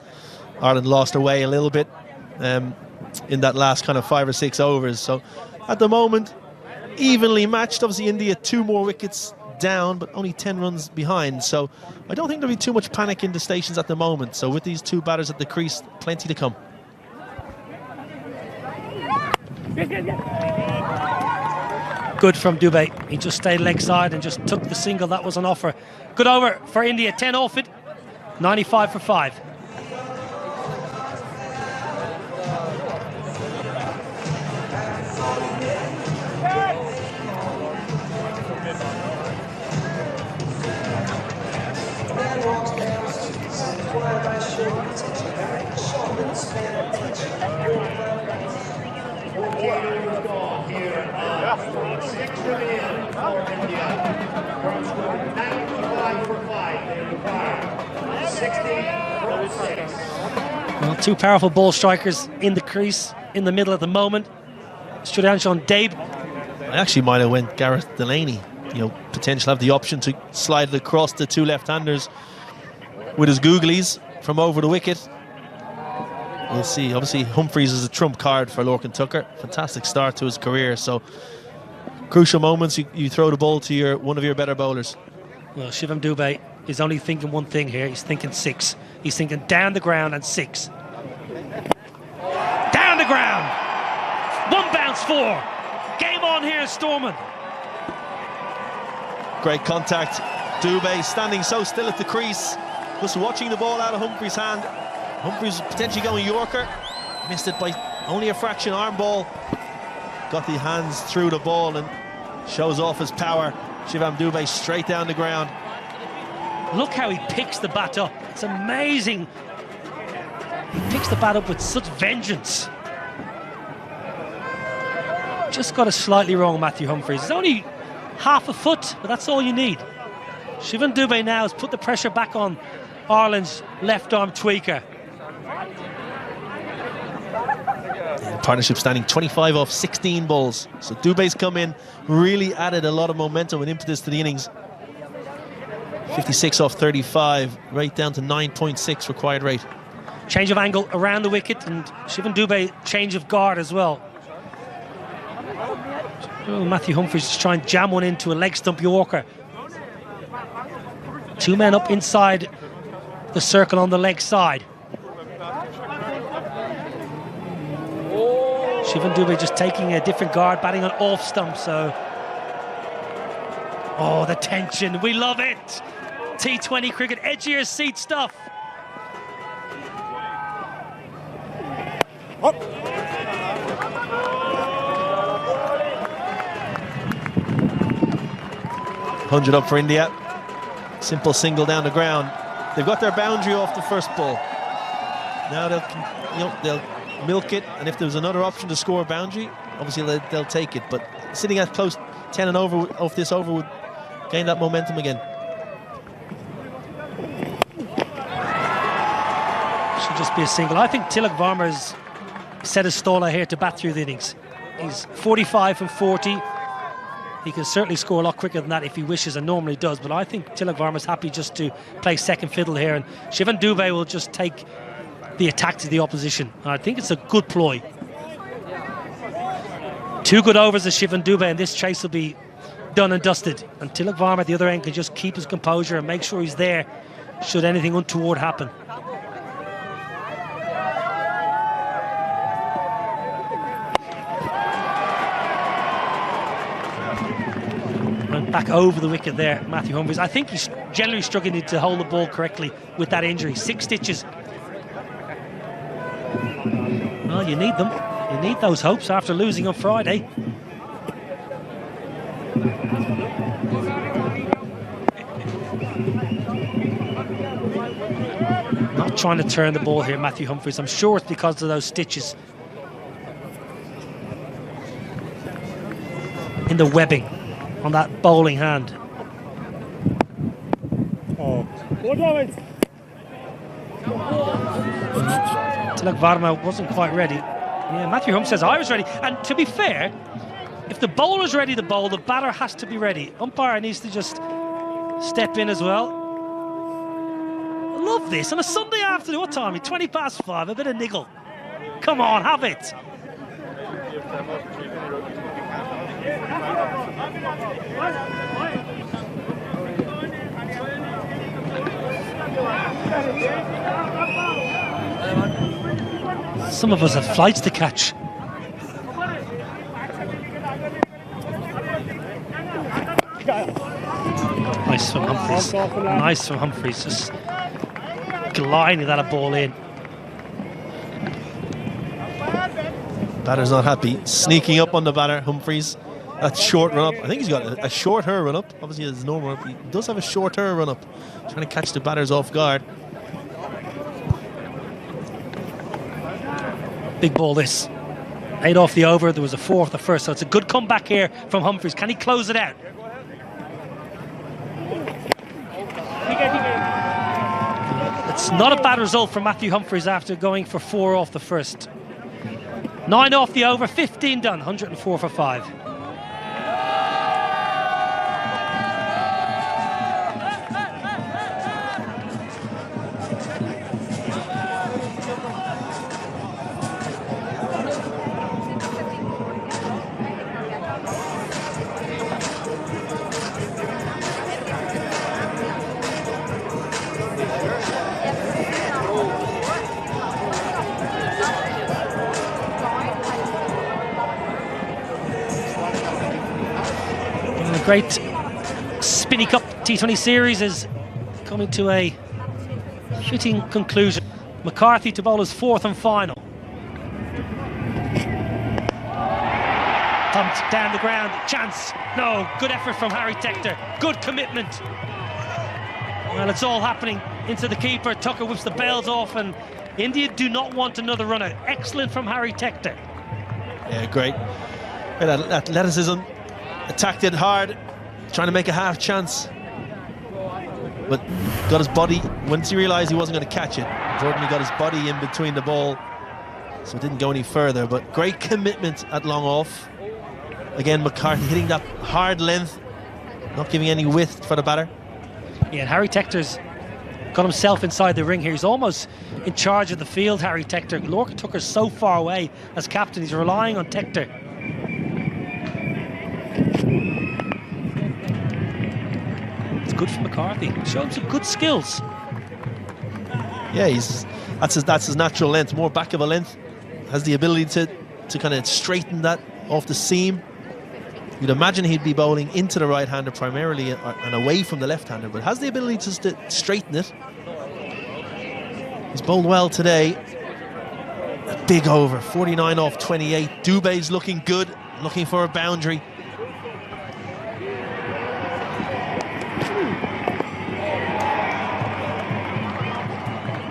[SPEAKER 9] Ireland lost their way a little bit in that last kind of 5 or 6 overs. So at the moment, evenly matched. Obviously, India 2 more wickets down, but only 10 runs behind. So I don't think there'll be too much panic in the stations at the moment. So with these 2 batters at the crease, plenty to come.
[SPEAKER 5] Good from Dubey. He just stayed leg side and just took the single that was on offer. Good over for India. 10 off it. 95 for 5. Well, 2 powerful ball strikers in the crease in the middle at the moment. Sooryavanshi on Dabe.
[SPEAKER 9] I actually might have went Gareth Delaney. Potential have the option to slide it across the 2 left-handers with his googlies from over the wicket. We'll see. Obviously, Humphreys is a trump card for Lorcan Tucker. Fantastic start to his career. So, crucial moments, you throw the ball to one of your better bowlers.
[SPEAKER 5] Well, Shivam Dubey is only thinking one thing here. He's thinking 6. He's thinking down the ground and 6. Down the ground. 1 bounce 4. Game on here, Stormont.
[SPEAKER 9] Great contact. Dubey standing so still at the crease, just watching the ball out of Humphreys' hand. Humphreys potentially going Yorker. Missed it by only a fraction. Arm ball. Got the hands through the ball and shows off his power. Shivam Dubey straight down the ground.
[SPEAKER 5] Look how he picks the bat up. It's amazing. He picks the bat up with such vengeance. Just got it slightly wrong, Matthew Humphreys. It's only half a foot, but that's all you need. Shivam Dubey now has put the pressure back on Ireland's left arm tweaker.
[SPEAKER 9] Partnership standing 25 off 16 balls. So Dubey's come in, really added a lot of momentum and impetus to the innings. 56 off 35, right down to 9.6 required rate.
[SPEAKER 5] Change of angle around the wicket, and Shivam Dubey change of guard as well. Oh, Matthew Humphries just trying to jam one into a leg stump Yorker. Two men up inside the circle on the leg side. Shivan Dubé just taking a different guard, batting on off stump, so... Oh, the tension, we love it! T20 cricket, edge of your seat stuff.
[SPEAKER 4] Up.
[SPEAKER 9] 100 up for India. Simple single down the ground. They've got their boundary off the first ball. Now they'll milk it, and if there was another option to score a boundary, obviously they'll take it. But sitting at close 10 and over off this over would gain that momentum again.
[SPEAKER 5] Should just be a single. I think Tilak Varma's set a stall here to bat through the innings. He's 45 from 40. He can certainly score a lot quicker than that if he wishes, and normally does, but I think Tilak Varma's happy just to play second fiddle here, and Shivan Dubé will just take the attack to the opposition. And I think it's a good ploy. 2 good overs of Shivan Dubé, and this chase will be done and dusted. And Tilak Varma at the other end can just keep his composure and make sure he's there should anything untoward happen. Back over the wicket there, Matthew Humphries. I think he's generally struggling to hold the ball correctly with that injury. 6 stitches. Well, you need them. You need those hopes after losing on Friday. Not trying to turn the ball here, Matthew Humphries. I'm sure it's because of those stitches in the webbing on that bowling hand. Tilak Varma wasn't quite ready. Yeah, Matthew Humphries says I was ready. And to be fair, if the bowler's ready to bowl, the batter has to be ready. Umpire needs to just step in as well. I love this on a Sunday afternoon. What time? 20 past 5. A bit of niggle. Come on, have it. Some of us have flights to catch. Nice from Humphries. Nice from Humphries. Just gliding that ball in.
[SPEAKER 9] Batter's not happy. Sneaking up on the batter, Humphries. That short run up. I think he's got a shorter run up. Obviously, his normal run up. He does have a shorter run up. Trying to catch the batters off guard.
[SPEAKER 5] Big ball this. 8 off the over. There was a 4 off the first, so it's a good comeback here from Humphries. Can he close it out? It's not a bad result for Matthew Humphries after going for 4 off the first. 9 off the over, 15 done, 104 for 5. Great Spinny Cup T20 series is coming to a fitting conclusion. McCarthy to bowl his 4th and final. Pumped down the ground, chance, no, good effort from Harry Tector, good commitment. Well, it's all happening into the keeper. Tucker whips the bails off, and India do not want another run out. Excellent from Harry Tector.
[SPEAKER 9] Yeah, great. Athleticism. Attacked it hard, trying to make a half chance, but got his body, once he realised he wasn't going to catch it, unfortunately got his body in between the ball, so it didn't go any further. But great commitment at long off. Again, McCarthy hitting that hard length, not giving any width for the batter.
[SPEAKER 5] Yeah, and Harry Tector's got himself inside the ring here. He's almost in charge of the field, Harry Tector. Lorcan Tucker's so far away as captain, he's relying on Tector. good for McCarthy. Showed him some good skills.
[SPEAKER 9] Yeah, that's his natural length, more back of a length. Has the ability to kind of straighten that off the seam. You'd imagine he'd be bowling into the right-hander primarily and away from the left-hander, but has the ability to straighten it. He's bowled well today. A big over, 49 off 28. Dubé's looking good, looking for a boundary.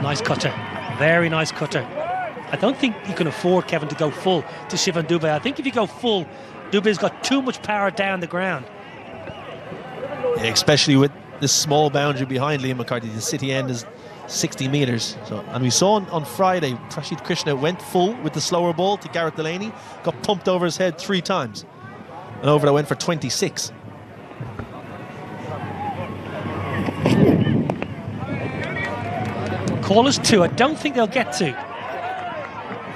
[SPEAKER 5] Nice cutter, very nice cutter. I don't think you can afford, Kevin, to go full to Shivam Dubé. I think if you go full, Dubé's got too much power down the ground.
[SPEAKER 9] Yeah, especially with this small boundary behind Liam McCarthy. The city end is 60 metres. So, and we saw on Friday, Prashid Krishna went full with the slower ball to Gareth Delaney, got pumped over his head 3 times. And over that went for 26.
[SPEAKER 5] Call us 2. I don't think they'll get to.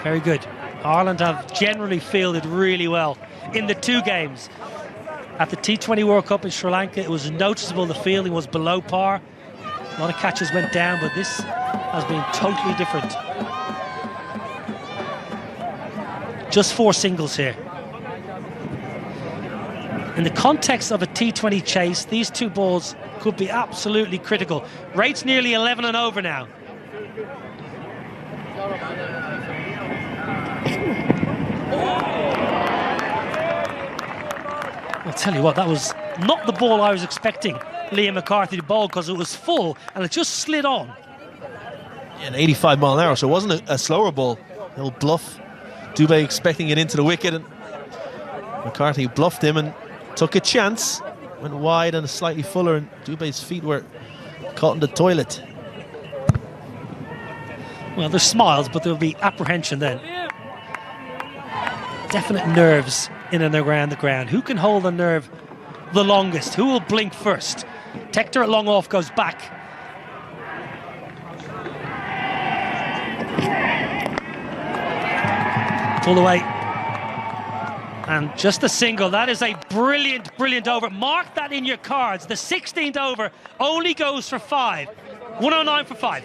[SPEAKER 5] Very good. Ireland have generally fielded really well in the 2 games. At the T20 World Cup in Sri Lanka, it was noticeable the fielding was below par. A lot of catches went down, but this has been totally different. Just 4 singles here. In the context of a T20 chase, these 2 balls could be absolutely critical. Rate's nearly 11 and over now. I'll tell you what, that was not the ball I was expecting Liam McCarthy to bowl, because it was full and it just slid on.
[SPEAKER 9] Yeah, an 85 mile an hour, so it wasn't a slower ball. He'll bluff. Dubé expecting it into the wicket, and McCarthy bluffed him and took a chance. Went wide and slightly fuller, and Dubé's feet were caught in the toilet.
[SPEAKER 5] Well, there's smiles, but there'll be apprehension then. Definite nerves in and around the ground. Who can hold the nerve the longest? Who will blink first? Tector at long off goes back. Pull away. And just a single. That is a brilliant, brilliant over. Mark that in your cards. The 16th over only goes for 5. 109 for 5.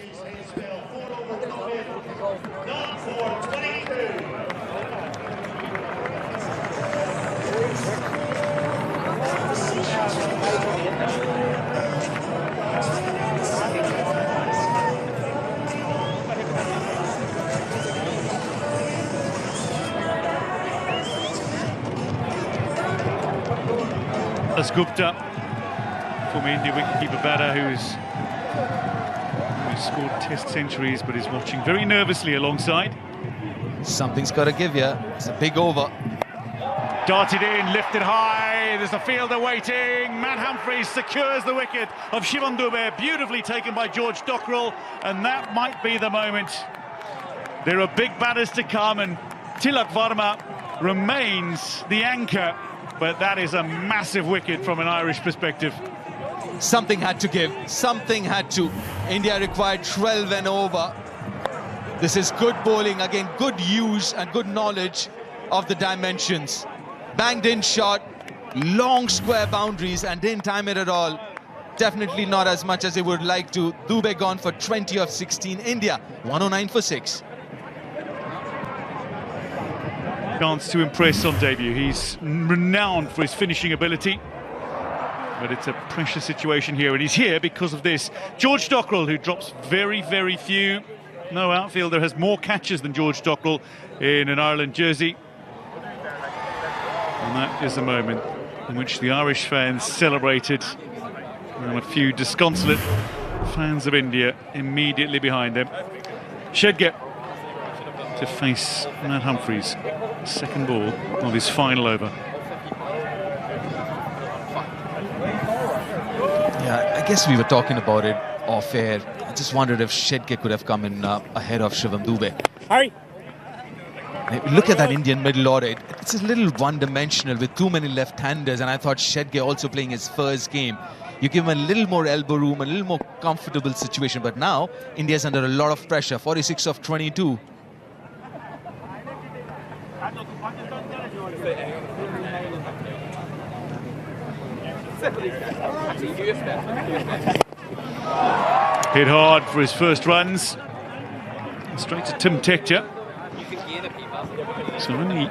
[SPEAKER 8] As Gupta, former India wicketkeeper batter, who's scored Test centuries but is watching very nervously alongside.
[SPEAKER 1] Something's got to give you. It's a big over.
[SPEAKER 8] Darted in, lifted high, there's a fielder waiting. Matt Humphreys secures the wicket of Shivam Dubé, beautifully taken by George Dockrell, and that might be the moment. There are big batters to come, and Tilak Varma remains the anchor, but that is a massive wicket from an Irish perspective.
[SPEAKER 1] Something had to give, something had to. India required 12 and over. This is good bowling, again, good use and good knowledge of the dimensions. Banged in shot, long square boundaries, and didn't time it at all. Definitely not as much as they would like to. Dubé gone for 20 of 16. India 109 for 6.
[SPEAKER 8] Chance to impress on debut. He's renowned for his finishing ability, but it's a pressure situation here, and he's here because of this. George Dockrell, who drops very, very few. No outfielder has more catches than George Dockrell in an Ireland jersey. And that is a moment in which the Irish fans celebrated, and a few disconsolate fans of India immediately behind them. Shedge to face Matt Humphreys, second ball of his final over.
[SPEAKER 1] Yeah, I guess we were talking about it off air. I just wondered if Shedge could have come in ahead of Shivam Dubé.
[SPEAKER 4] Harry.
[SPEAKER 1] Look at that Indian middle order. It's a little one-dimensional with too many left-handers, and I thought Shedge also playing his first game. You give him a little more elbow room, a little more comfortable situation, but now India's under a lot of pressure, 46 of 22.
[SPEAKER 8] Hit hard for his first runs. Straight to Tim Tector. So only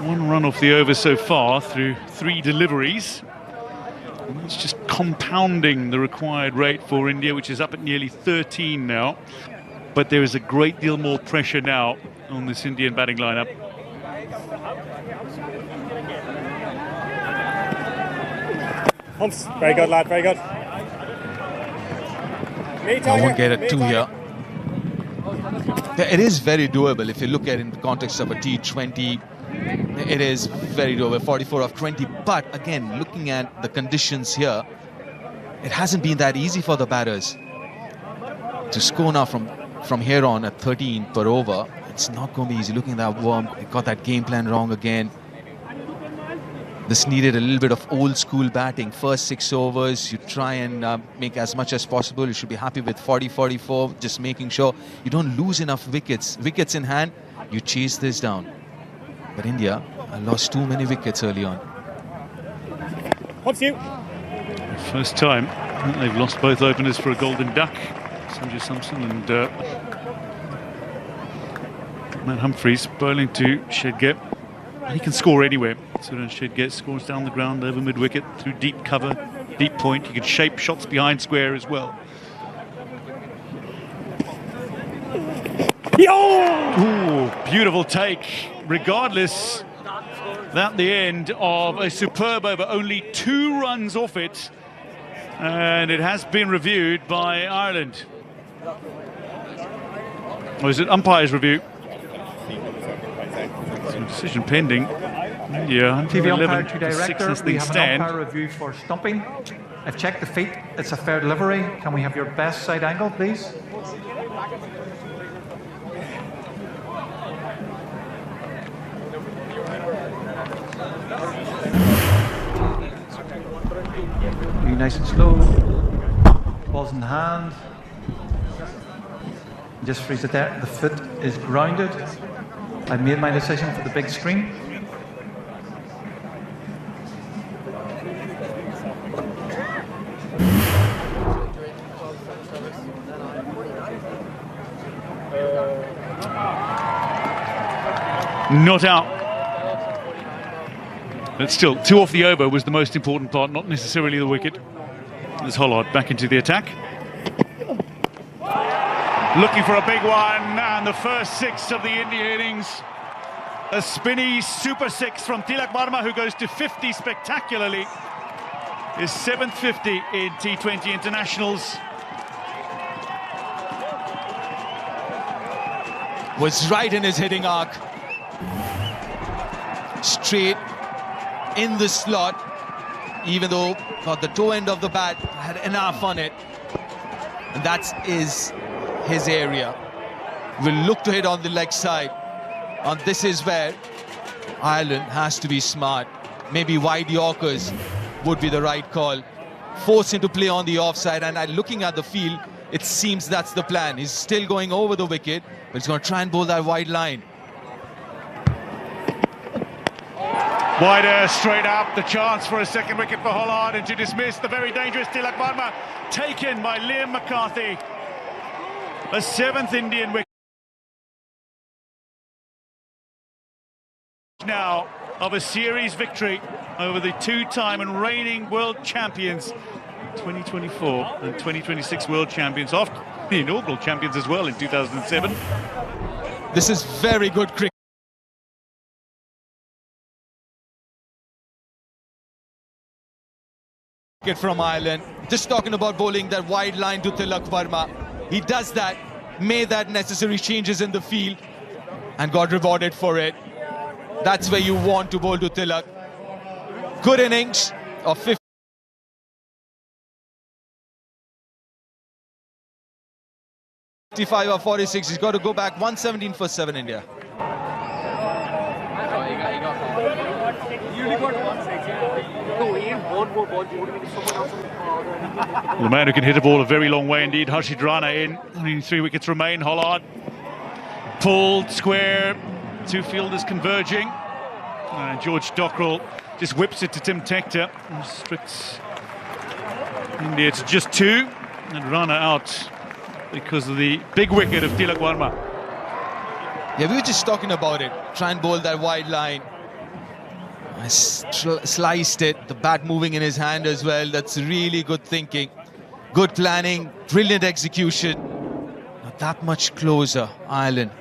[SPEAKER 8] one run off the over so far through 3 deliveries. And that's just compounding the required rate for India, which is up at nearly 13 now. But there is a great deal more pressure now on this Indian batting lineup.
[SPEAKER 4] Humps, very good lad, very good.
[SPEAKER 1] I won't get a 2 here. It is very doable if you look at it in the context of a T20. It is very doable, 44 of 20. But again, looking at the conditions here, it hasn't been that easy for the batters to score now from here on at 13 per over. It's not going to be easy. Looking at that worm, they got that game plan wrong again. This needed a little bit of old school batting. First 6 overs, you try and make as much as possible. You should be happy with 40-44, just making sure you don't lose enough wickets. Wickets in hand, you chase this down. But India lost too many wickets early on.
[SPEAKER 4] What's you?
[SPEAKER 8] First time they've lost both openers for a golden duck. Sanjay Samson and Matt Humphreys bowling to Shedgate. He can score anywhere. Sooryavanshi gets scores down the ground over mid-wicket through deep cover, deep point. He can shape shots behind square as well. Ooh, beautiful take. Regardless, at the end of a superb over, only 2 runs off it, and it has been reviewed by Ireland. Or is it umpire's review? Some decision pending. Yeah,
[SPEAKER 7] TV umpire to
[SPEAKER 8] 111
[SPEAKER 7] director,
[SPEAKER 8] as
[SPEAKER 7] we
[SPEAKER 8] things
[SPEAKER 7] have
[SPEAKER 8] stand.
[SPEAKER 7] an umpire review for stumping. I've checked the feet, it's a fair delivery. Can we have your best side angle, please? Be nice and slow. Balls in hand. Just freeze it there. The foot is grounded. I've made my decision for the big screen.
[SPEAKER 8] Not out. But still, 2 off the over was the most important part, not necessarily the wicket. There's Hollard back into the attack. Looking for a big one, and the first 6 of the India innings. A spinny super 6 from Tilak Varma, who goes to 50 spectacularly. His 7th 50 in T20 internationals.
[SPEAKER 1] Was right in his hitting arc. Straight in the slot, even though got the toe end of the bat, had enough on it. And that is his area. Will look to hit on the leg side. And this is where Ireland has to be smart. Maybe wide Yorkers would be the right call. Force him to play on the offside, and looking at the field, it seems that's the plan. He's still going over the wicket, but he's going to try and bowl that wide line.
[SPEAKER 8] Wider, straight up, the chance for a second wicket for Hollard, and to dismiss the very dangerous Tilak Varma, taken by Liam McCarthy. A 7th Indian wicket now of a series victory over the 2-time and reigning world champions, 2024 and 2026 world champions, after the inaugural champions as well in 2007.
[SPEAKER 1] This is very good cricket. From Ireland, just talking about bowling that wide line to Tilak Varma. He does that, made that necessary changes in the field and got rewarded for it. That's where you want to bowl to Tilak. Good innings of 55 or 46. He's got to go back 117 for 7 India.
[SPEAKER 8] The man who can hit a ball a very long way indeed, Harshit Rana in. Only 3 wickets remain. Hollard pulled square, 2 fielders converging. George Dockrell just whips it to Tim Tector. Strict India to just 2, and Rana out because of the big wicket of Tilak Varma.
[SPEAKER 1] Yeah, we were just talking about it. Try and bowl that wide line. I sliced it, the bat moving in his hand as well. That's really good thinking. Good planning, brilliant execution. Not that much closer, Ireland.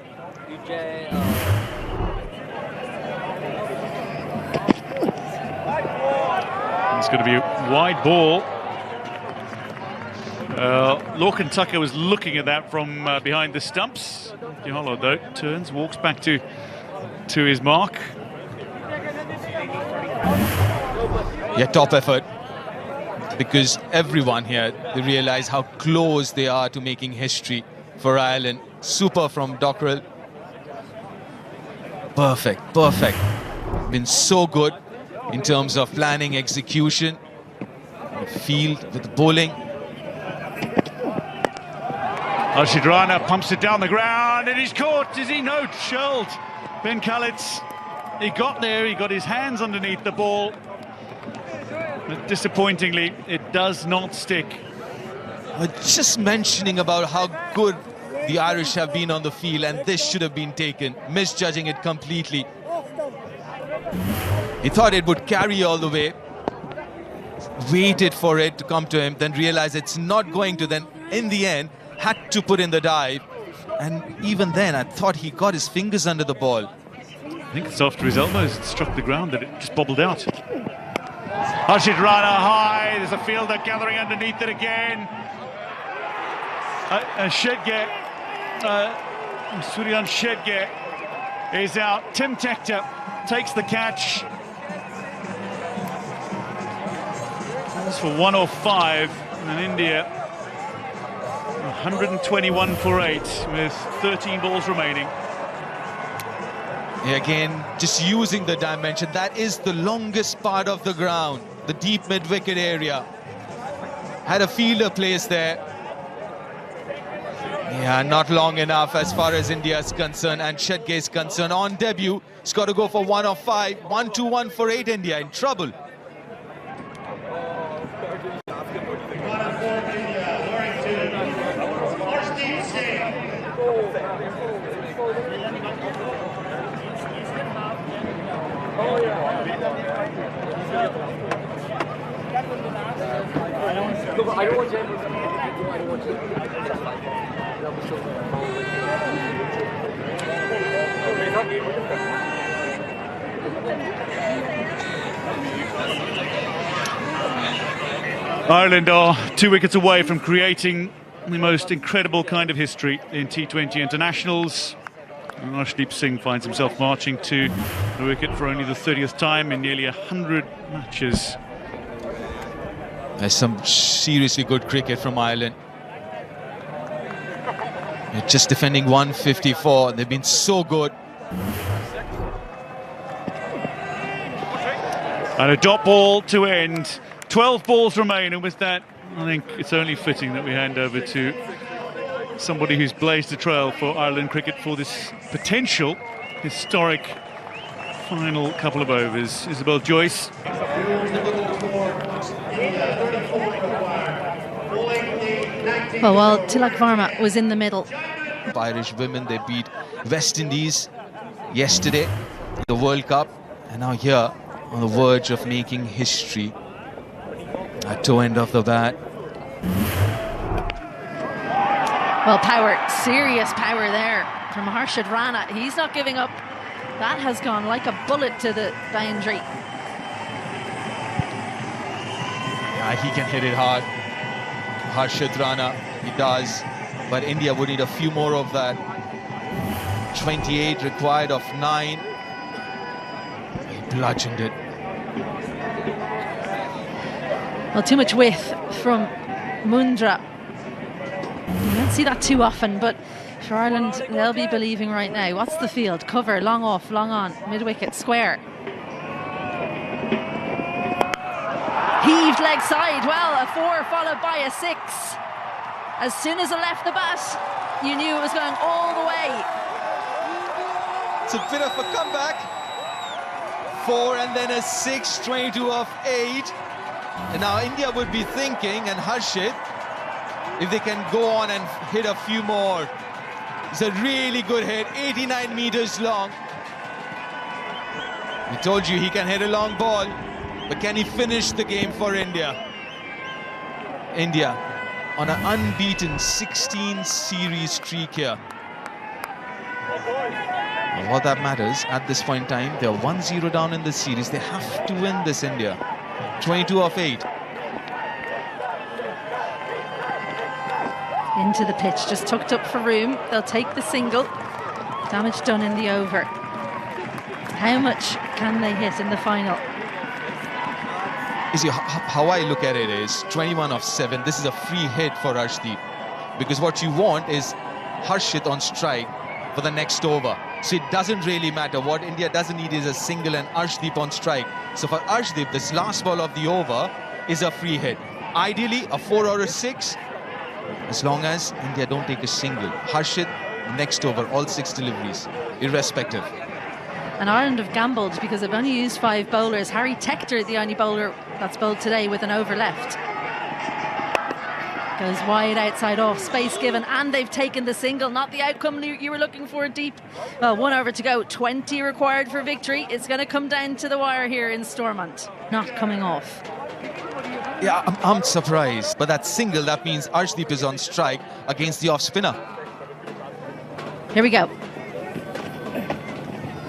[SPEAKER 8] It's going to be a wide ball. Lorcan Tucker was looking at that from behind the stumps. Diallo, though, turns, walks back to his mark.
[SPEAKER 1] Yeah, top effort. Because everyone here, they realise how close they are to making history for Ireland. Super from Dockrell. Perfect, perfect. Been so good in terms of planning, execution, field with the bowling.
[SPEAKER 8] Arshid Rana pumps it down the ground and he's caught. Is he? No, shelled. Ben Khalid's, he got there, he got his hands underneath the ball. But disappointingly, it does not stick.
[SPEAKER 1] Just mentioning about how good the Irish have been on the field, and this should have been taken, misjudging it completely. He thought it would carry all the way, waited for it to come to him, then realized it's not going to, then in the end had to put in the dive. And even then I thought he got his fingers under the ball.
[SPEAKER 8] I think it's after his elbows struck the ground that it just bobbled out. Arshid Rana high, there's a fielder gathering underneath it again. Shedge, Suryan Shedge is out. Tim Tector takes the catch. That's for 105, and India 121 for 8 with 13 balls remaining.
[SPEAKER 1] Yeah, again, just using the dimension. That is the longest part of the ground, the deep mid-wicket area. Had a fielder placed there. Yeah, not long enough as far as India is concerned and Shedge is concerned. On debut, he's got to go for 1 of 5. 1-2-1 for 8. India in trouble.
[SPEAKER 3] I don't want James.
[SPEAKER 8] Ireland are 2 wickets away from creating the most incredible kind of history in T20 internationals. And Arshdeep Singh finds himself marching to the wicket for only the 30th time in nearly 100 matches.
[SPEAKER 1] There's some seriously good cricket from Ireland. They're just defending 154. They've been so good.
[SPEAKER 8] And a dot ball to end. 12 balls remain, and with that, I think it's only fitting that we hand over to somebody who's blazed a trail for Ireland cricket for this potential historic final couple of overs. Isabel Joyce.
[SPEAKER 6] Well, while Tilak Varma was in the middle.
[SPEAKER 1] Irish women, they beat West Indies yesterday in the World Cup, and now here on the verge of making history at toe end of the bat.
[SPEAKER 6] Well, power, serious power there from Arshid Rana. He's not giving up. That has gone like a bullet to the boundary.
[SPEAKER 1] Yeah, he can hit it hard. Arshid Rana, he does. But India would need a few more of that. 28 required of 9. He bludgeoned it.
[SPEAKER 6] Well, too much width from Mundra. You don't see that too often, but for Ireland, they'll be believing right now. What's the field? Cover, long off, long on, mid-wicket, square. Heaved leg side, well, a 4 followed by a 6. As soon as it left the bat, you knew it was going all the way.
[SPEAKER 1] It's a bit of a comeback. 4 and then a 6, 22 of 8. And now India would be thinking, and Harshit, if they can go on and hit a few more. It's a really good hit, 89 meters long. We told you he can hit a long ball, but can he finish the game for India? India on an unbeaten 16 series streak here. And what that matters at this point in time, they're 1-0 down in the series. They have to win this, India. 22 of 8.
[SPEAKER 6] Into the pitch, just tucked up for room. They'll take the single. Damage done in the over. How much can they hit in the final?
[SPEAKER 1] You see, how I look at it is 21 of 7. This is a free hit for Arshdeep, because what you want is Harshit on strike for the next over. So it doesn't really matter. What India doesn't need is a single and Arshdeep on strike. So for Arshdeep, this last ball of the over is a free hit. Ideally, a 4 or a 6, as long as India don't take a single. Harshit, next over, all 6 deliveries, irrespective.
[SPEAKER 6] And Ireland have gambled because they've only used 5 bowlers. Harry Tector, the only bowler that's bowled today with an over left. Goes wide outside off, space given, and they've taken the single. Not the outcome you were looking for, Deep. Well, 1 over to go, 20 required for victory. It's going to come down to the wire here in Stormont. Not coming off.
[SPEAKER 1] Yeah, I'm surprised. But that single, that means Arshdeep is on strike against the off-spinner.
[SPEAKER 6] Here we go.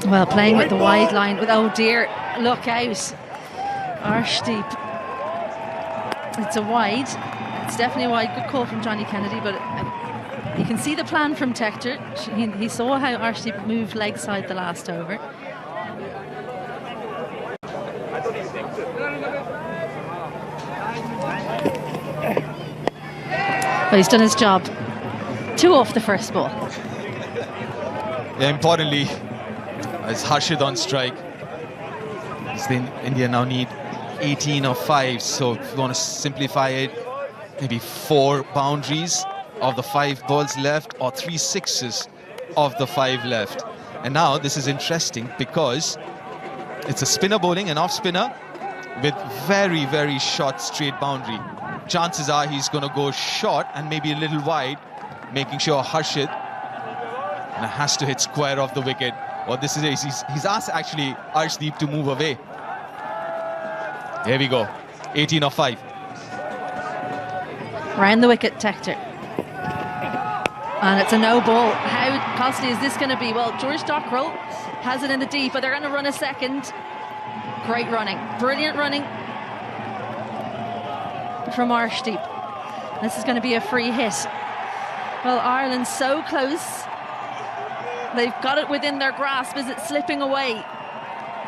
[SPEAKER 6] Well, playing with the wide line. With, oh dear, look out. Arshdeep. It's a wide. It's definitely a wide. Good call from Johnny Kennedy, but you can see the plan from Tector. He saw how Arshdeep moved leg side the last over. But he's done his job. 2 off the first ball.
[SPEAKER 1] Yeah, importantly, as Harshit on strike, India now need 18 of 5. So if you want to simplify it, maybe 4 boundaries of the 5 balls left, or 3 sixes of the 5 left. And now this is interesting because it's a spinner bowling, an off spinner with very, very short straight boundary. Chances are he's going to go short and maybe a little wide, making sure Harshit has to hit square off the wicket. Well, this is he's asked actually Arshdeep to move away. Here we go, 18 of 5.
[SPEAKER 6] Round the wicket, Tector. And it's a no ball. How costly is this going to be? Well, George Dockrell has it in the deep, but they're going to run a second. Great running, brilliant running from Arshdeep. This is going to be a free hit. Well, Ireland's so close. They've got it within their grasp. Is it slipping away?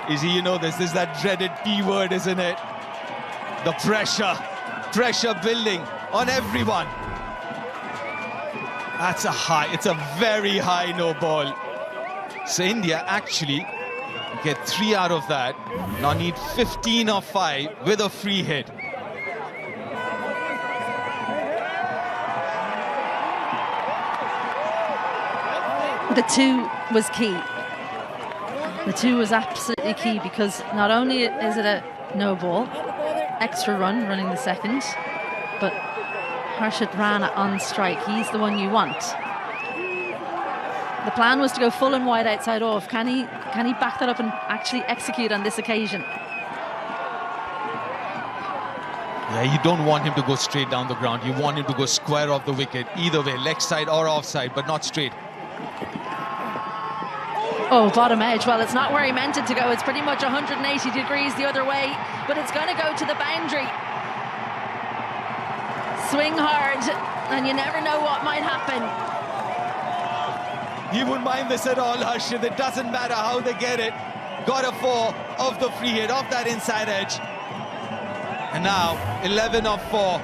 [SPEAKER 1] You know, this is that dreaded P word, isn't it? The pressure building on everyone. That's a high, it's a very high no ball. So India actually get 3 out of that. Now need 15 of 5 with a free hit.
[SPEAKER 6] The 2 was key. The 2 was absolutely key, because not only is it a no ball, extra run running the second, but Harshit Rana on strike. He's the one you want. The plan was to go full and wide outside off. Can he back that up and actually execute on this occasion?
[SPEAKER 1] Yeah, you don't want him to go straight down the ground. You want him to go square off the wicket, either way, leg side or offside, but not straight.
[SPEAKER 6] Oh, bottom edge. Well, it's not where he meant it to go. It's pretty much 180 degrees the other way, but it's going to go to the boundary. Swing hard, and you never know what might happen.
[SPEAKER 1] You wouldn't mind this at all, Harshit. It doesn't matter how they get it. Got a 4 of the free hit, off that inside edge. And now, 11 of 4.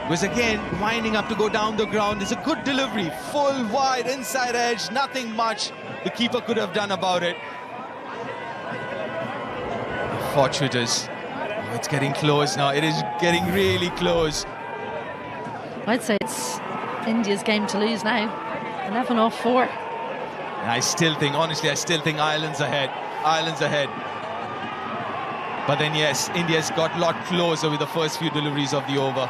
[SPEAKER 1] Was again winding up to go down the ground. It's a good delivery. Full, wide, inside edge. Nothing much the keeper could have done about it. Fortuitous. Oh, it's getting close now. It is getting really close.
[SPEAKER 6] I'd say it's India's game to lose now. 11 off 4.
[SPEAKER 1] And I still think, honestly, I still think Ireland's ahead. Ireland's ahead. But then, yes, India's got a lot closer with the first few deliveries of the over.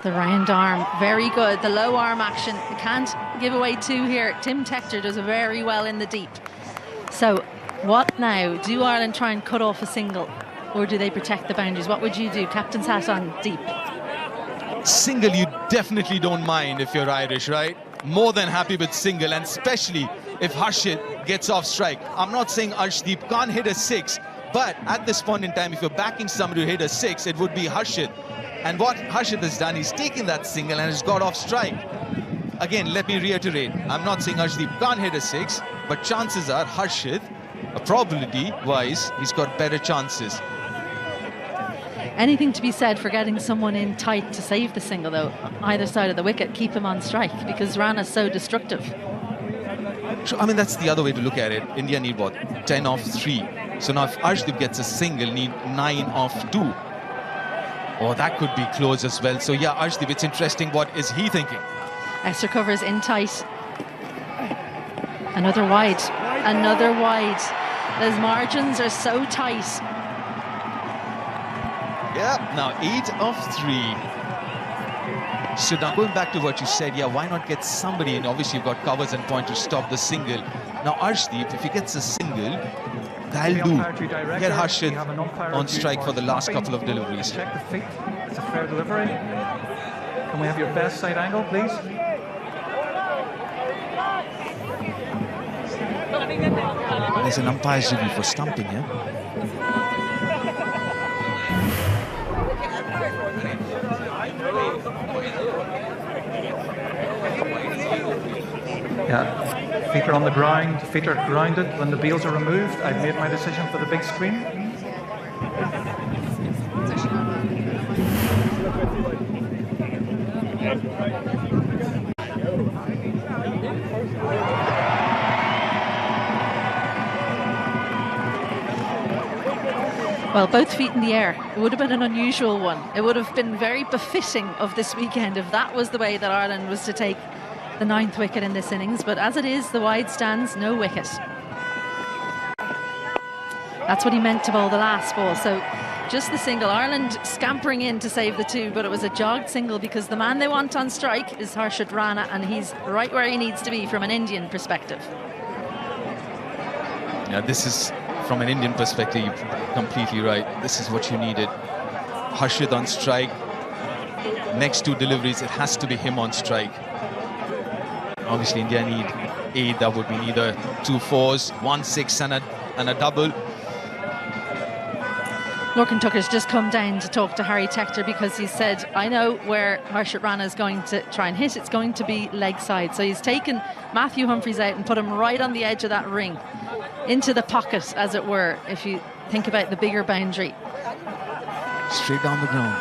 [SPEAKER 6] The round arm, very good. The low arm action, can't give away two here. Tim Tector does very well in the deep. So what now? Do Ireland try and cut off a single, or do they protect the boundaries? What would you do? Captain's hat on, deep.
[SPEAKER 1] Single you definitely don't mind if you're Irish, right? More than happy with single, and especially if Harshit gets off strike. I'm not saying Arshdeep can't hit a 6, but at this point in time, if you're backing somebody to hit a 6, it would be Harshit. And what Harshit has done, he's taken that single and has got off strike. Again, let me reiterate, I'm not saying Arshdeep can't hit a 6, but chances are Harshit, probability-wise, he's got better chances.
[SPEAKER 6] Anything to be said for getting someone in tight to save the single, though, either side of the wicket, keep him on strike, because Rana's so destructive.
[SPEAKER 1] I mean, that's the other way to look at it. India need, what, 10 off 3. So now if Arshdeep gets a single, need 9 off 2. Oh, that could be close as well. So yeah, Arshdeep, it's interesting. What is he thinking?
[SPEAKER 6] Extra covers in tight. Another wide. Another wide. Those margins are so tight.
[SPEAKER 1] Yeah, now 8 of 3. So now going back to what you said, yeah, why not get somebody in? Obviously, you've got covers and point to stop the single. Now, Arshdeep, if he gets a single, that'll do. Get Harshit on strike for the last couple of deliveries.
[SPEAKER 7] Check the feet. It's a fair delivery. Can we have your best side angle, please?
[SPEAKER 1] There's an umpire's review for stumping, yeah?
[SPEAKER 7] Yeah, feet are on the ground, feet are grounded. When the beals are removed, I've made my decision for the big screen.
[SPEAKER 6] Well, both feet in the air. It would have been an unusual one. It would have been very befitting of this weekend if that was the way that Ireland was to take the 9th wicket in this innings, but as it is, the wide stands, no wicket. That's what he meant to bowl the last ball. So just the single. Ireland scampering in to save the 2, but it was a jogged single because the man they want on strike is Harshit Rana, and he's right where he needs to be from an Indian perspective.
[SPEAKER 1] Yeah, this is, from an Indian perspective, you're completely right. This is what you needed. Harshit on strike. Next 2 deliveries, it has to be him on strike. Obviously, India need 8. That would be either 2 4s, 1 6 and a double.
[SPEAKER 6] Lorcan Tucker's just come down to talk to Harry Tector because he said, I know where Harshit Rana is going to try and hit. It's going to be leg side. So he's taken Matthew Humphreys out and put him right on the edge of that ring, into the pocket, as it were, if you think about the bigger boundary.
[SPEAKER 1] Straight down the ground.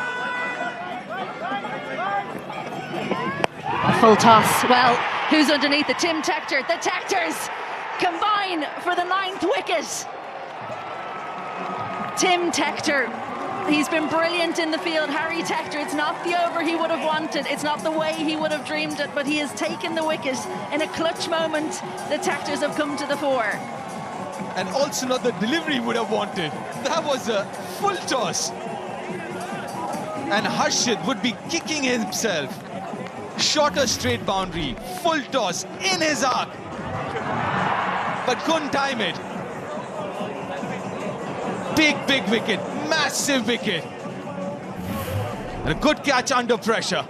[SPEAKER 6] A full toss. Well, who's underneath it? Tim Tector. The Tectors combine for the 9th wicket. Tim Tector, he's been brilliant in the field. Harry Tector, it's not the over he would have wanted, it's not the way he would have dreamed it, but he has taken the wicket in a clutch moment. The Tectors have come to the fore.
[SPEAKER 1] And also not the delivery he would have wanted. That was a full toss. And Harshit would be kicking himself. Shorter straight boundary, full toss in his arc, but couldn't time it. Big wicket, massive wicket. And a good catch under pressure.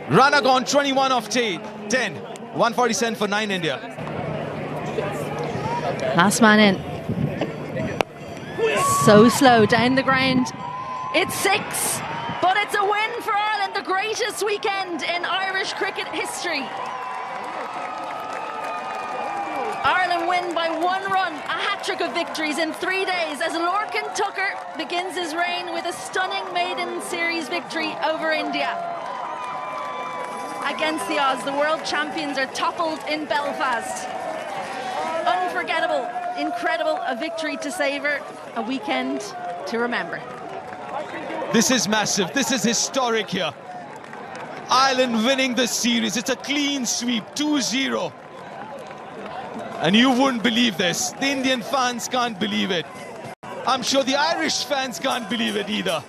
[SPEAKER 1] Rana gone 21 off 10, 147 for 9 India.
[SPEAKER 6] Last man in. So slow down the ground. It's 6, but it's a win for Ireland, the greatest weekend in Irish cricket history. Ireland win by 1 run, a hat-trick of victories in 3 days as Lorcan Tucker begins his reign with a stunning maiden series victory over India. Against the odds, the world champions are toppled in Belfast. Unforgettable, incredible, a victory to savour, a weekend to remember.
[SPEAKER 1] This is massive, this is historic here. Ireland winning the series. It's a clean sweep, 2-0. And you wouldn't believe this. The Indian fans can't believe it. I'm sure the Irish fans can't believe it either.